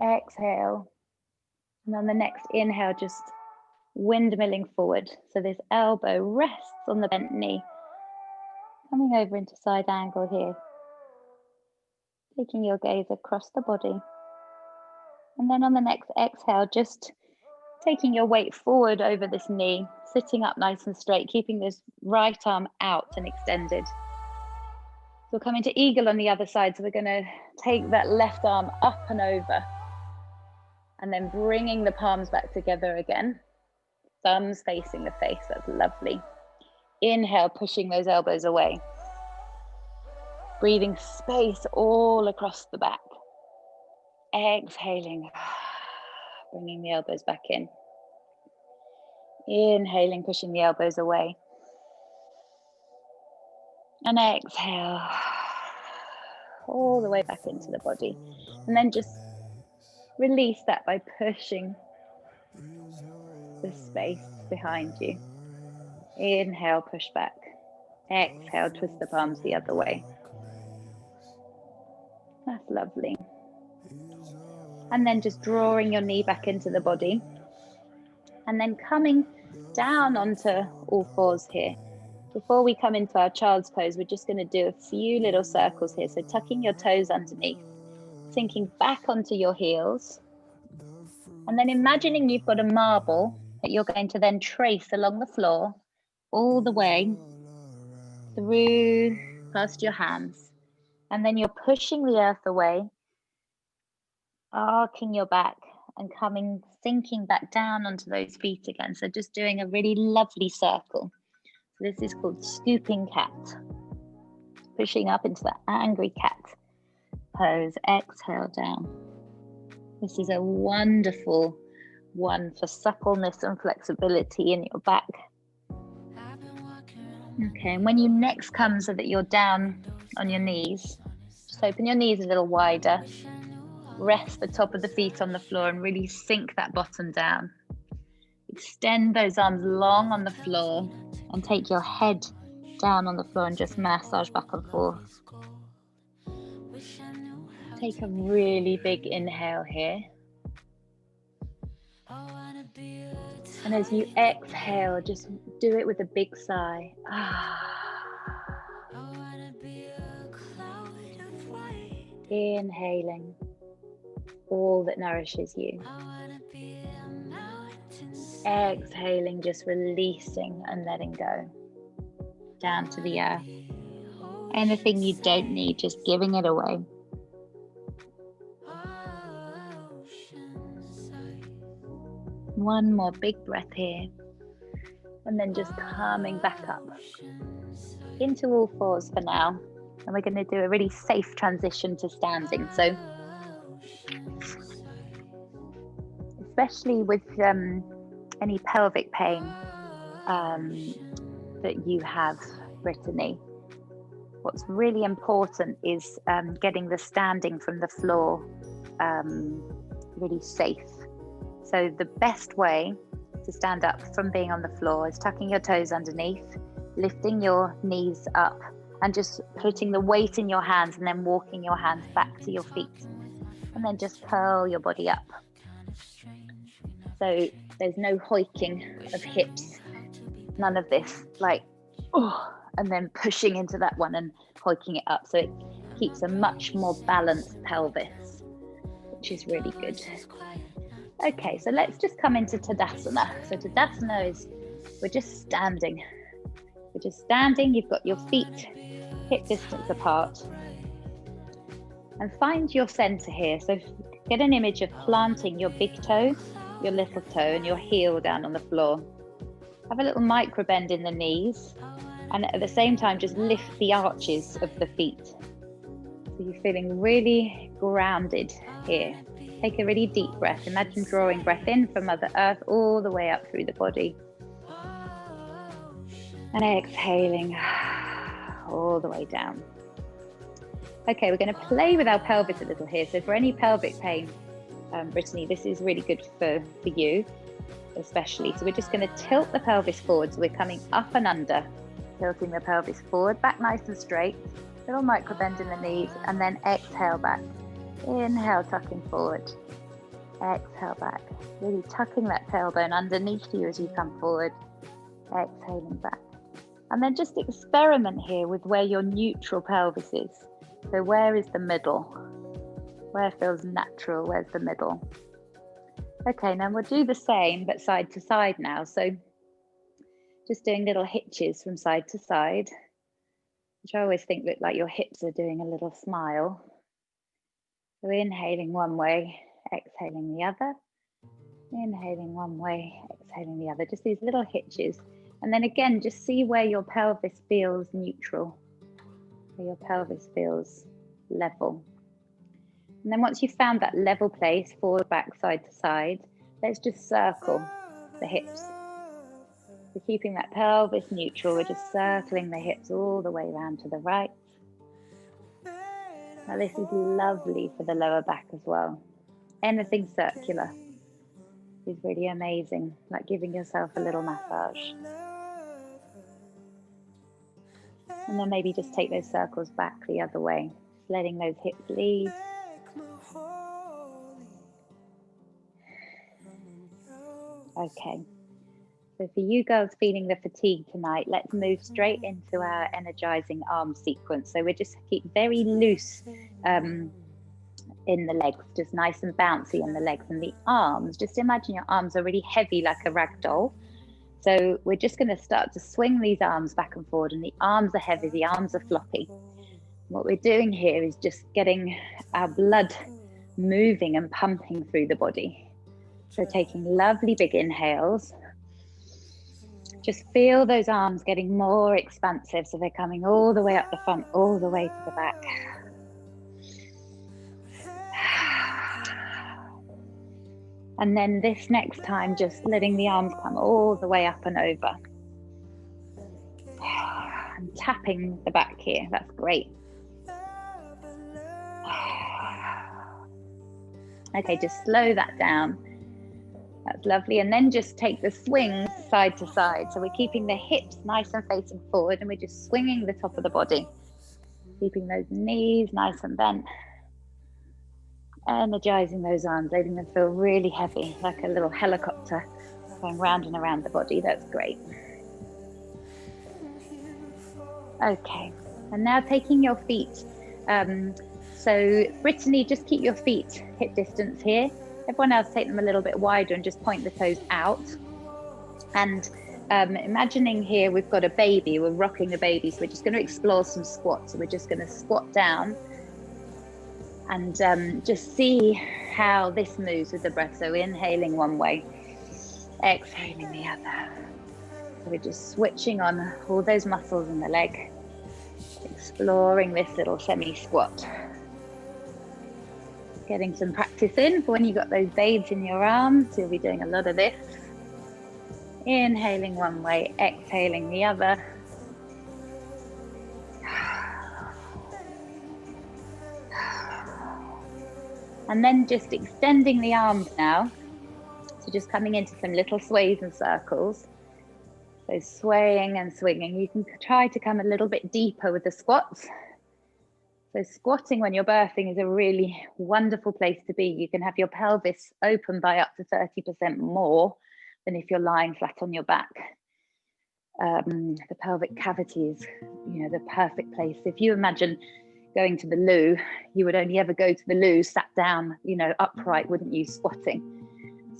Exhale, and on the next inhale, just windmilling forward. So this elbow rests on the bent knee. Coming over into side angle here. Taking your gaze across the body. And then on the next exhale, just taking your weight forward over this knee, sitting up nice and straight, keeping this right arm out and extended. So we'll come into eagle on the other side. So we're going to take that left arm up and over. And then bringing the palms back together again. Thumbs facing the face, that's lovely. Inhale, pushing those elbows away. Breathing space all across the back. Exhaling, bringing the elbows back in. Inhaling, pushing the elbows away. And exhale, all the way back into the body. And then just release that by pushing the space behind you. Inhale, push back. Exhale, twist the palms the other way. That's lovely. And then just drawing your knee back into the body. And then coming down onto all fours here. Before we come into our child's pose, we're just going to do a few little circles here. So tucking your toes underneath, sinking back onto your heels. And then imagining you've got a marble that you're going to then trace along the floor all the way through past your hands. And then you're pushing the earth away, arcing your back and coming, sinking back down onto those feet again. So just doing a really lovely circle. So this is called scooping cat. Pushing up into the angry cat pose. Exhale down. This is a wonderful one for suppleness and flexibility in your back. Okay, and when you next come so that you're down on your knees, just open your knees a little wider. Rest the top of the feet on the floor and really sink that bottom down. Extend those arms long on the floor and take your head down on the floor and just massage back and forth. Take a really big inhale here. And as you exhale, just do it with a big sigh. Inhaling all that nourishes you. Exhaling, just releasing and letting go down to the earth. Anything you don't need, just giving it away. One more big breath here. And then just coming back up into all fours for now. And we're going to do a really safe transition to standing. So especially with any pelvic pain that you have, Brittany, what's really important is getting the standing from the floor really safe. So the best way to stand up from being on the floor is tucking your toes underneath, lifting your knees up and just putting the weight in your hands and then walking your hands back to your feet. And then just curl your body up. So there's no hoiking of hips, none of this, like, oh, and then pushing into that one and hoiking it up. So it keeps a much more balanced pelvis, which is really good. Okay, so let's just come into Tadasana. So Tadasana is, we're just standing. We're just standing, you've got your feet hip distance apart. And find your center here. So get an image of planting your big toe, your little toe, and your heel down on the floor. Have a little micro bend in the knees. And at the same time, just lift the arches of the feet. So you're feeling really grounded here. Take a really deep breath. Imagine drawing breath in from Mother Earth all the way up through the body. And exhaling all the way down. Okay, we're going to play with our pelvis a little here. So for any pelvic pain, Brittany, this is really good for you, especially. So we're just going to tilt the pelvis forward. So we're coming up and under, tilting the pelvis forward, back nice and straight. Little micro bend in the knees, and then exhale back. Inhale, tucking forward. Exhale back. Really tucking that tailbone underneath you as you come forward. Exhaling back. And then just experiment here with where your neutral pelvis is. So where is the middle? Where feels natural? Where's the middle? Okay, now we'll do the same, but side to side now. So just doing little hitches from side to side, which I always think look like your hips are doing a little smile. So inhaling one way, exhaling the other. Inhaling one way, exhaling the other. Just these little hitches. And then again, just see where your pelvis feels neutral, where your pelvis feels level. And then once you've found that level place, forward, back, side to side, let's just circle the hips. We're keeping that pelvis neutral. We're just circling the hips all the way around to the right. Now this is lovely for the lower back as well. Anything circular is really amazing, like giving yourself a little massage. And then maybe just take those circles back the other way, letting those hips lead. Okay, so for you girls feeling the fatigue tonight, let's move straight into our energizing arm sequence. So we're just keep very loose in the legs, just nice and bouncy in the legs, and the arms, just imagine your arms are really heavy like a rag doll. So we're just going to start to swing these arms back and forward, and the arms are heavy, the arms are floppy. What we're doing here is just getting our blood moving and pumping through the body. So taking lovely big inhales. Just feel those arms getting more expansive. So they're coming all the way up the front, all the way to the back. And then this next time, just letting the arms come all the way up and over. And tapping the back here, that's great. Okay, just slow that down. That's lovely. And then just take the swings side to side. So we're keeping the hips nice and facing forward, and we're just swinging the top of the body. Keeping those knees nice and bent. Energizing those arms, letting them feel really heavy, like a little helicopter going round and around the body. That's great. Okay, and now taking your feet. So Brittany, just keep your feet hip distance here. Everyone else take them a little bit wider and just point the toes out. And imagining here we've got a baby, we're rocking a baby, so we're just going to explore some squats. So we're just going to squat down and just see how this moves with the breath. So inhaling one way, exhaling the other. So we're just switching on all those muscles in the leg, exploring this little semi-squat. Getting some practice in for when you've got those babes in your arms. You'll be doing a lot of this. Inhaling one way, exhaling the other. And then just extending the arms now. So just coming into some little sways and circles. So swaying and swinging. You can try to come a little bit deeper with the squats. So squatting when you're birthing is a really wonderful place to be. You can have your pelvis open by up to 30% more than if you're lying flat on your back. The pelvic cavity is, the perfect place. If you imagine going to the loo, you would only ever go to the loo sat down, upright, wouldn't you, squatting.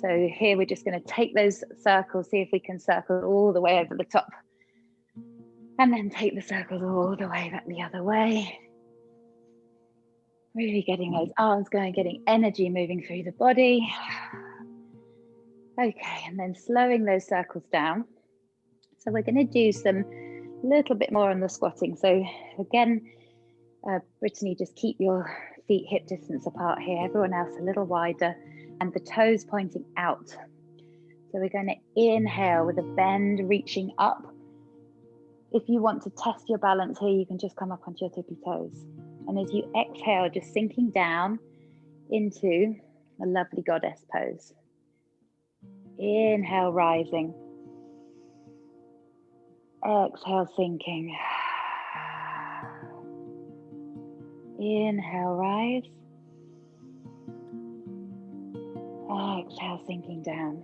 So here we're just going to take those circles, see if we can circle all the way over the top. And then take the circles all the way back the other way. Really getting those arms going, getting energy moving through the body. Okay, and then slowing those circles down. So we're going to do some little bit more on the squatting. So again, Brittany, just keep your feet hip distance apart here. Everyone else a little wider, and the toes pointing out. So we're going to inhale with a bend, reaching up. If you want to test your balance here, you can just come up onto your tippy toes. And as you exhale, just sinking down into a lovely goddess pose. Inhale, rising. Exhale, sinking. Inhale, rise. Exhale, sinking down.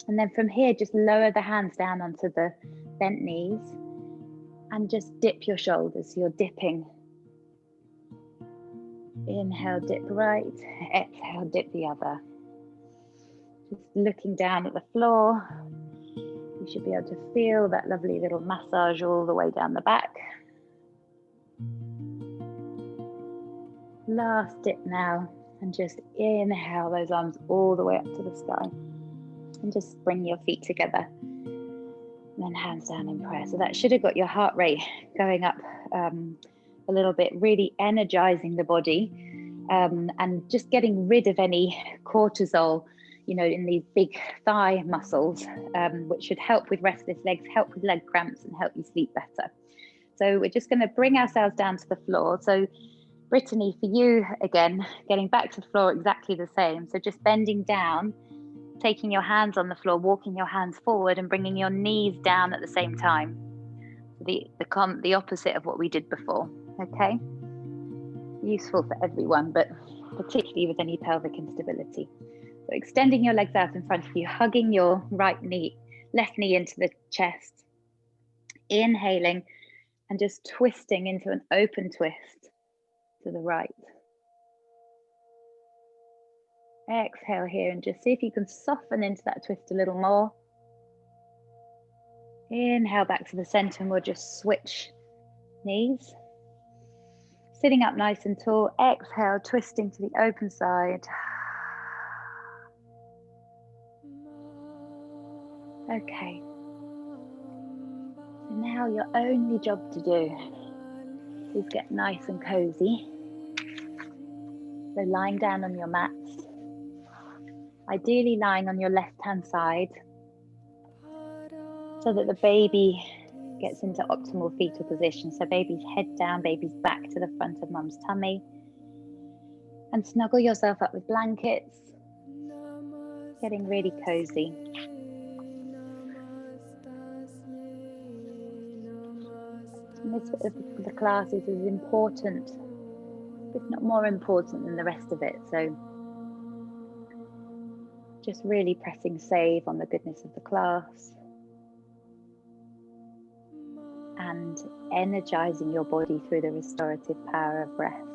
And then from here, just lower the hands down onto the bent knees and just dip your shoulders. So you're dipping. Inhale, dip right. Exhale, dip the other. Just looking down at the floor. You should be able to feel that lovely little massage all the way down the back. Last dip now, and just inhale those arms all the way up to the sky. And just bring your feet together. And then hands down in prayer. So that should have got your heart rate going up a little bit, really energizing the body. and just getting rid of any cortisol, in these big thigh muscles, which should help with restless legs, help with leg cramps, and help you sleep better. So we're just going to bring ourselves down to the floor. So Brittany, for you, again, getting back to the floor, exactly the same. So just bending down, taking your hands on the floor, walking your hands forward and bringing your knees down at the same time. The opposite of what we did before, okay? Useful for everyone, but particularly with any pelvic instability. So extending your legs out in front of you, hugging your left knee into the chest, inhaling and just twisting into an open twist to the right. Exhale here and just see if you can soften into that twist a little more. Inhale back to the center and we'll just switch knees. Sitting up nice and tall. Exhale, twisting to the open side. Okay. So now your only job to do is get nice and cozy. So lying down on your mats. Ideally lying on your left-hand side so that the baby gets into optimal fetal position. So baby's head down, baby's back to the front of mum's tummy. And snuggle yourself up with blankets, getting really cozy. And this bit of the class is as important, if not more important than the rest of it. So just really pressing save on the goodness of the class and energizing your body through the restorative power of rest.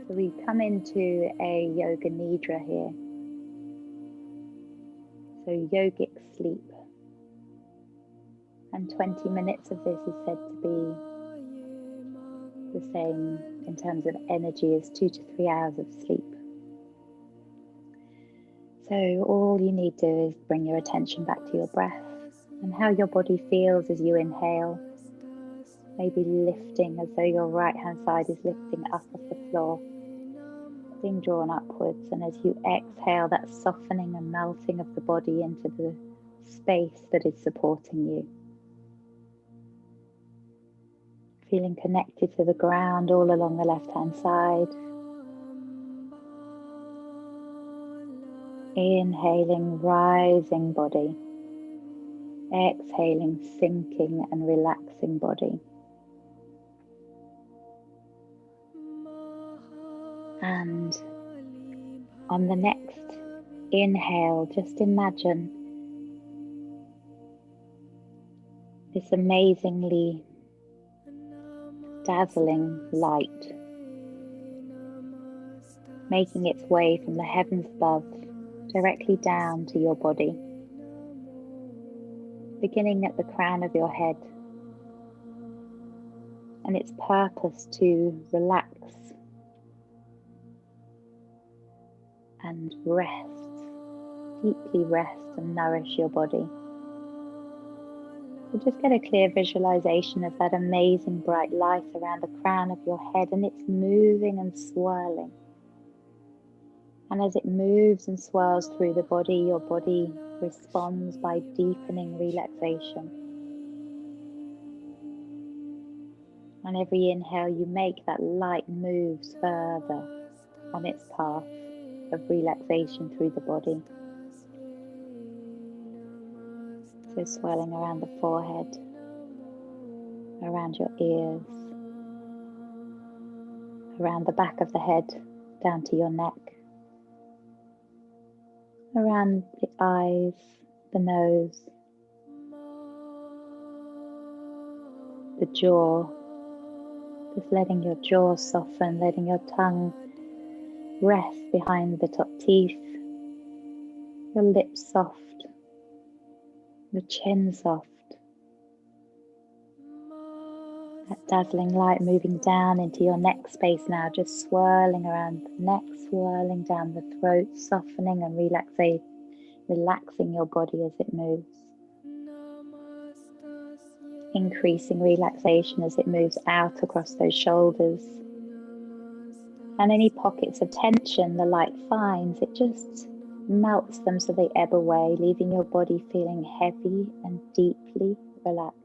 So we come into a yoga nidra here. So yogic sleep. And 20 minutes of this is said to be the same in terms of energy as 2 to 3 hours of sleep. So all you need to do is bring your attention back to your breath and how your body feels as you inhale. Maybe lifting as though your right hand side is lifting up off the floor, being drawn upwards. And as you exhale, that softening and melting of the body into the space that is supporting you. Feeling connected to the ground all along the left-hand side. Inhaling, rising body. Exhaling, sinking and relaxing body. And on the next inhale, just imagine this amazingly dazzling light making its way from the heavens above directly down to your body, beginning at the crown of your head, and its purpose to relax and rest, deeply rest and nourish your body. So just get a clear visualization of that amazing bright light around the crown of your head, and it's moving and swirling. And as it moves and swirls through the body, your body responds by deepening relaxation. On every inhale you make, that light moves further on its path of relaxation through the body. So swirling around the forehead, around your ears, around the back of the head, down to your neck, around the eyes, the nose, the jaw, just letting your jaw soften, letting your tongue rest behind the top teeth, your lips soft, your chin soft. That dazzling light moving down into your neck space now, just swirling around the neck, swirling down the throat, softening and relaxing your body as it moves. Increasing relaxation as it moves out across those shoulders, And any pockets of tension the light finds, it just melts them so they ebb away, leaving your body feeling heavy and deeply relaxed.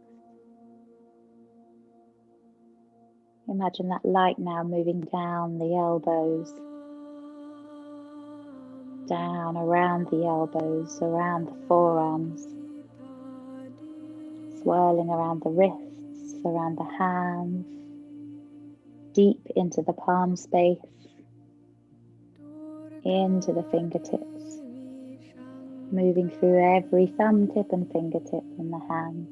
Imagine that light now moving down the elbows, down around the elbows, around the forearms, swirling around the wrists, around the hands, deep into the palm space, into the fingertips, moving through every thumb tip and fingertip in the hands.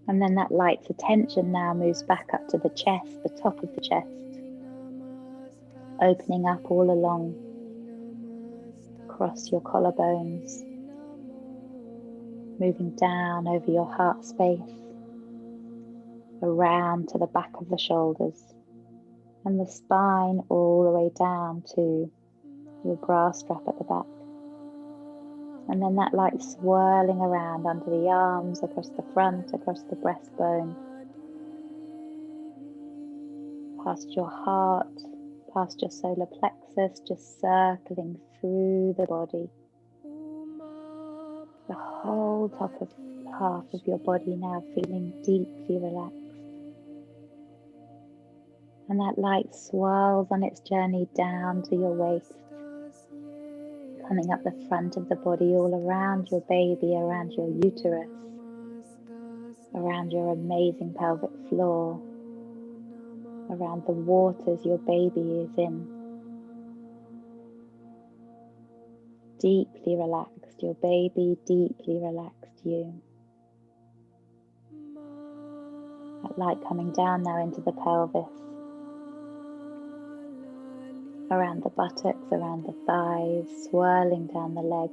And then that light's attention now moves back up to the chest, the top of the chest, opening up all along, across your collarbones, moving down over your heart space, around to the back of the shoulders, and the spine all the way down to your bra strap at the back. And then that light swirling around under the arms, across the front, across the breastbone, past your heart, past your solar plexus, just circling through the body. The whole top of half of your body now feeling deeply relaxed. And that light swirls on its journey down to your waist, coming up the front of the body, all around your baby, around your uterus, around your amazing pelvic floor, around the waters your baby is in. Deeply relaxed, your baby deeply relaxed you. That light coming down now into the pelvis, around the buttocks, around the thighs, swirling down the legs,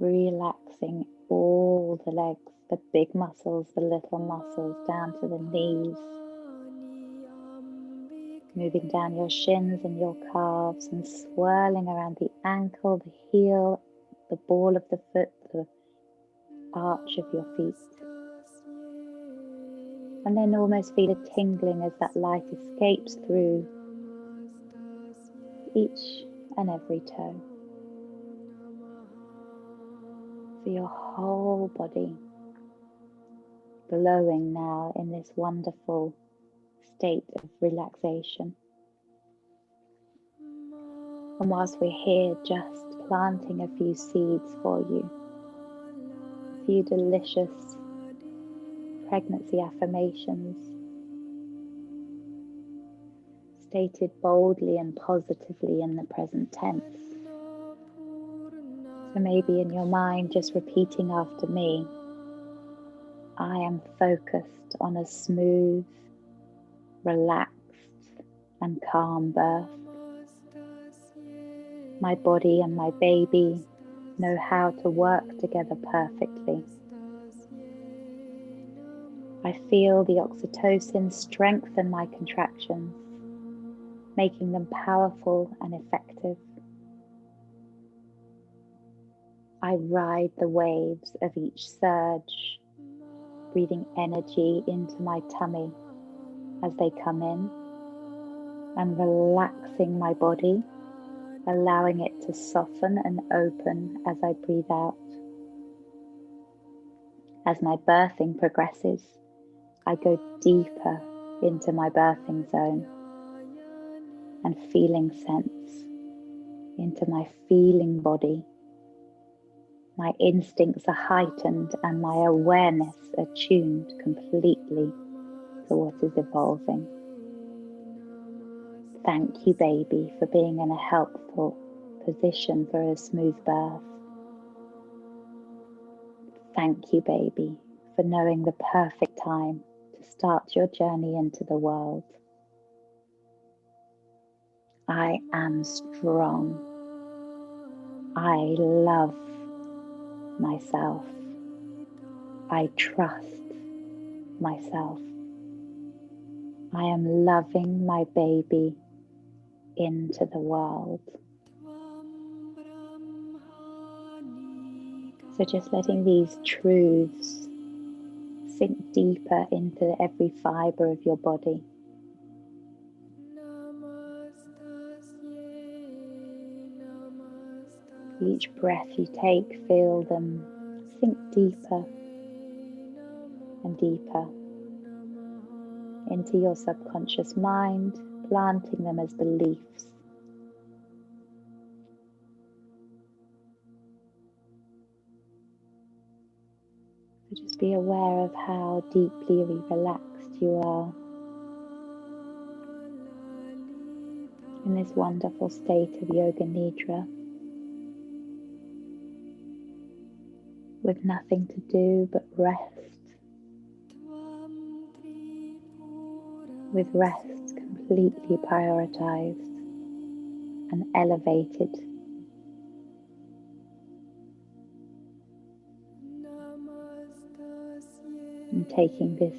relaxing all the legs, the big muscles, the little muscles, down to the knees, moving down your shins and your calves and swirling around the ankle, the heel, the ball of the foot, the arch of your feet. And then almost feel a tingling as that light escapes through each and every toe. For your whole body glowing now in this wonderful state of relaxation. And whilst we're here just planting a few seeds for you, a few delicious pregnancy affirmations stated boldly and positively in the present tense. So maybe in your mind just repeating after me, I am focused on a smooth, relaxed and calm birth. My body and my baby know how to work together perfectly. I feel the oxytocin strengthen my contractions, making them powerful and effective. I ride the waves of each surge, breathing energy into my tummy as they come in, and relaxing my body, allowing it to soften and open as I breathe out. As my birthing progresses, I go deeper into my birthing zone and feeling sense into my feeling body. My instincts are heightened and my awareness attuned completely to what is evolving. Thank you, baby, for being in a helpful position for a smooth birth. Thank you, baby, for knowing the perfect time to start your journey into the world. I am strong. I love myself. I trust myself. I am loving my baby into the world. So just letting these truths sink deeper into every fiber of your body. Each breath you take, feel them sink deeper and deeper into your subconscious mind, planting them as beliefs. So just be aware of how deeply relaxed you are in this wonderful state of yoga nidra, with nothing to do but rest, with rest completely prioritized and elevated, and taking this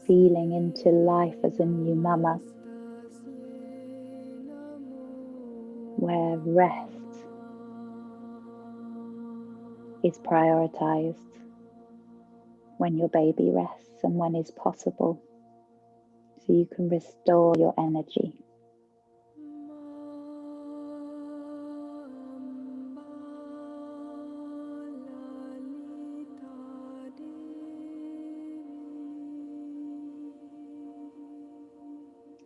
feeling into life as a new mama, where rest is prioritized when your baby rests and when is possible, so you can restore your energy.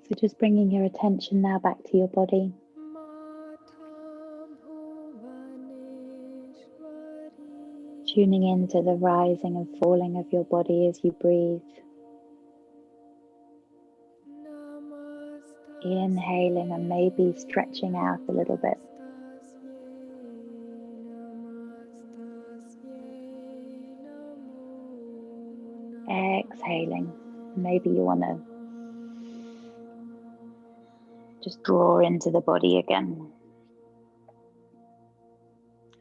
So just bringing your attention now back to your body. Tuning into the rising and falling of your body as you breathe. Inhaling and maybe stretching out a little bit. Exhaling. Maybe you want to just draw into the body again.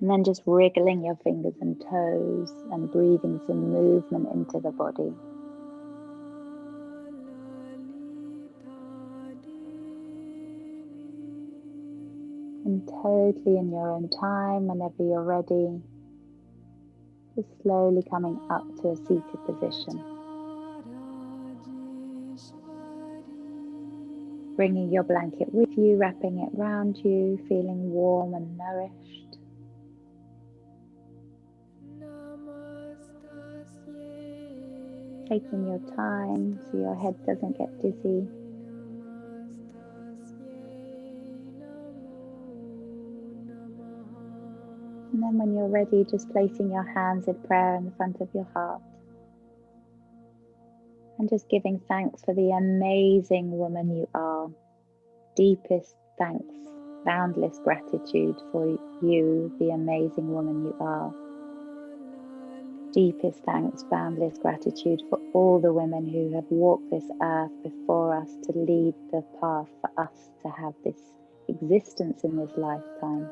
And then just wriggling your fingers and toes and breathing some movement into the body. And totally in your own time, whenever you're ready, just slowly coming up to a seated position. Bringing your blanket with you, wrapping it round you, feeling warm and nourished. Taking your time so your head doesn't get dizzy. And then when you're ready, just placing your hands in prayer in the front of your heart. And just giving thanks for the amazing woman you are. Deepest thanks, boundless gratitude for you, the amazing woman you are. Deepest thanks, boundless gratitude for all the women who have walked this earth before us to lead the path for us to have this existence in this lifetime,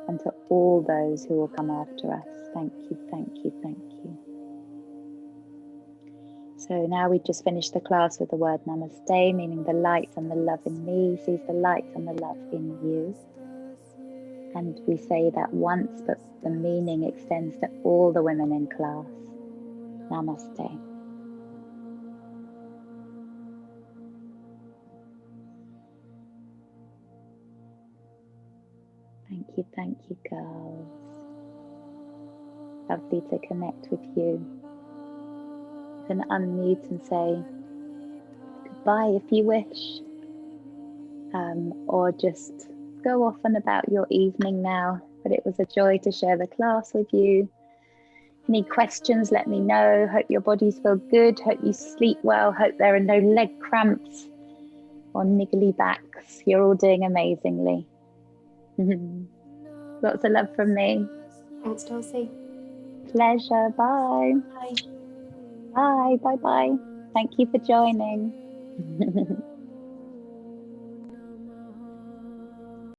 and to all those who will come after us. Thank you, thank you, thank you. So now we just finished the class with the word namaste, meaning the light and the love in me sees the light and the love in you. And we say that once, but the meaning extends to all the women in class. Namaste. Thank you, girls. Lovely to connect with you. You can unmute and say goodbye if you wish, or just go off and about your evening now. But it was a joy to share the class with you. Any questions, let me know. Hope your bodies feel good. Hope you sleep well. Hope there are no leg cramps or niggly backs. You're all doing amazingly. Lots of love from me. Thanks, Dulcie. Pleasure. Bye. Bye. Bye. Bye. Bye. Thank you for joining.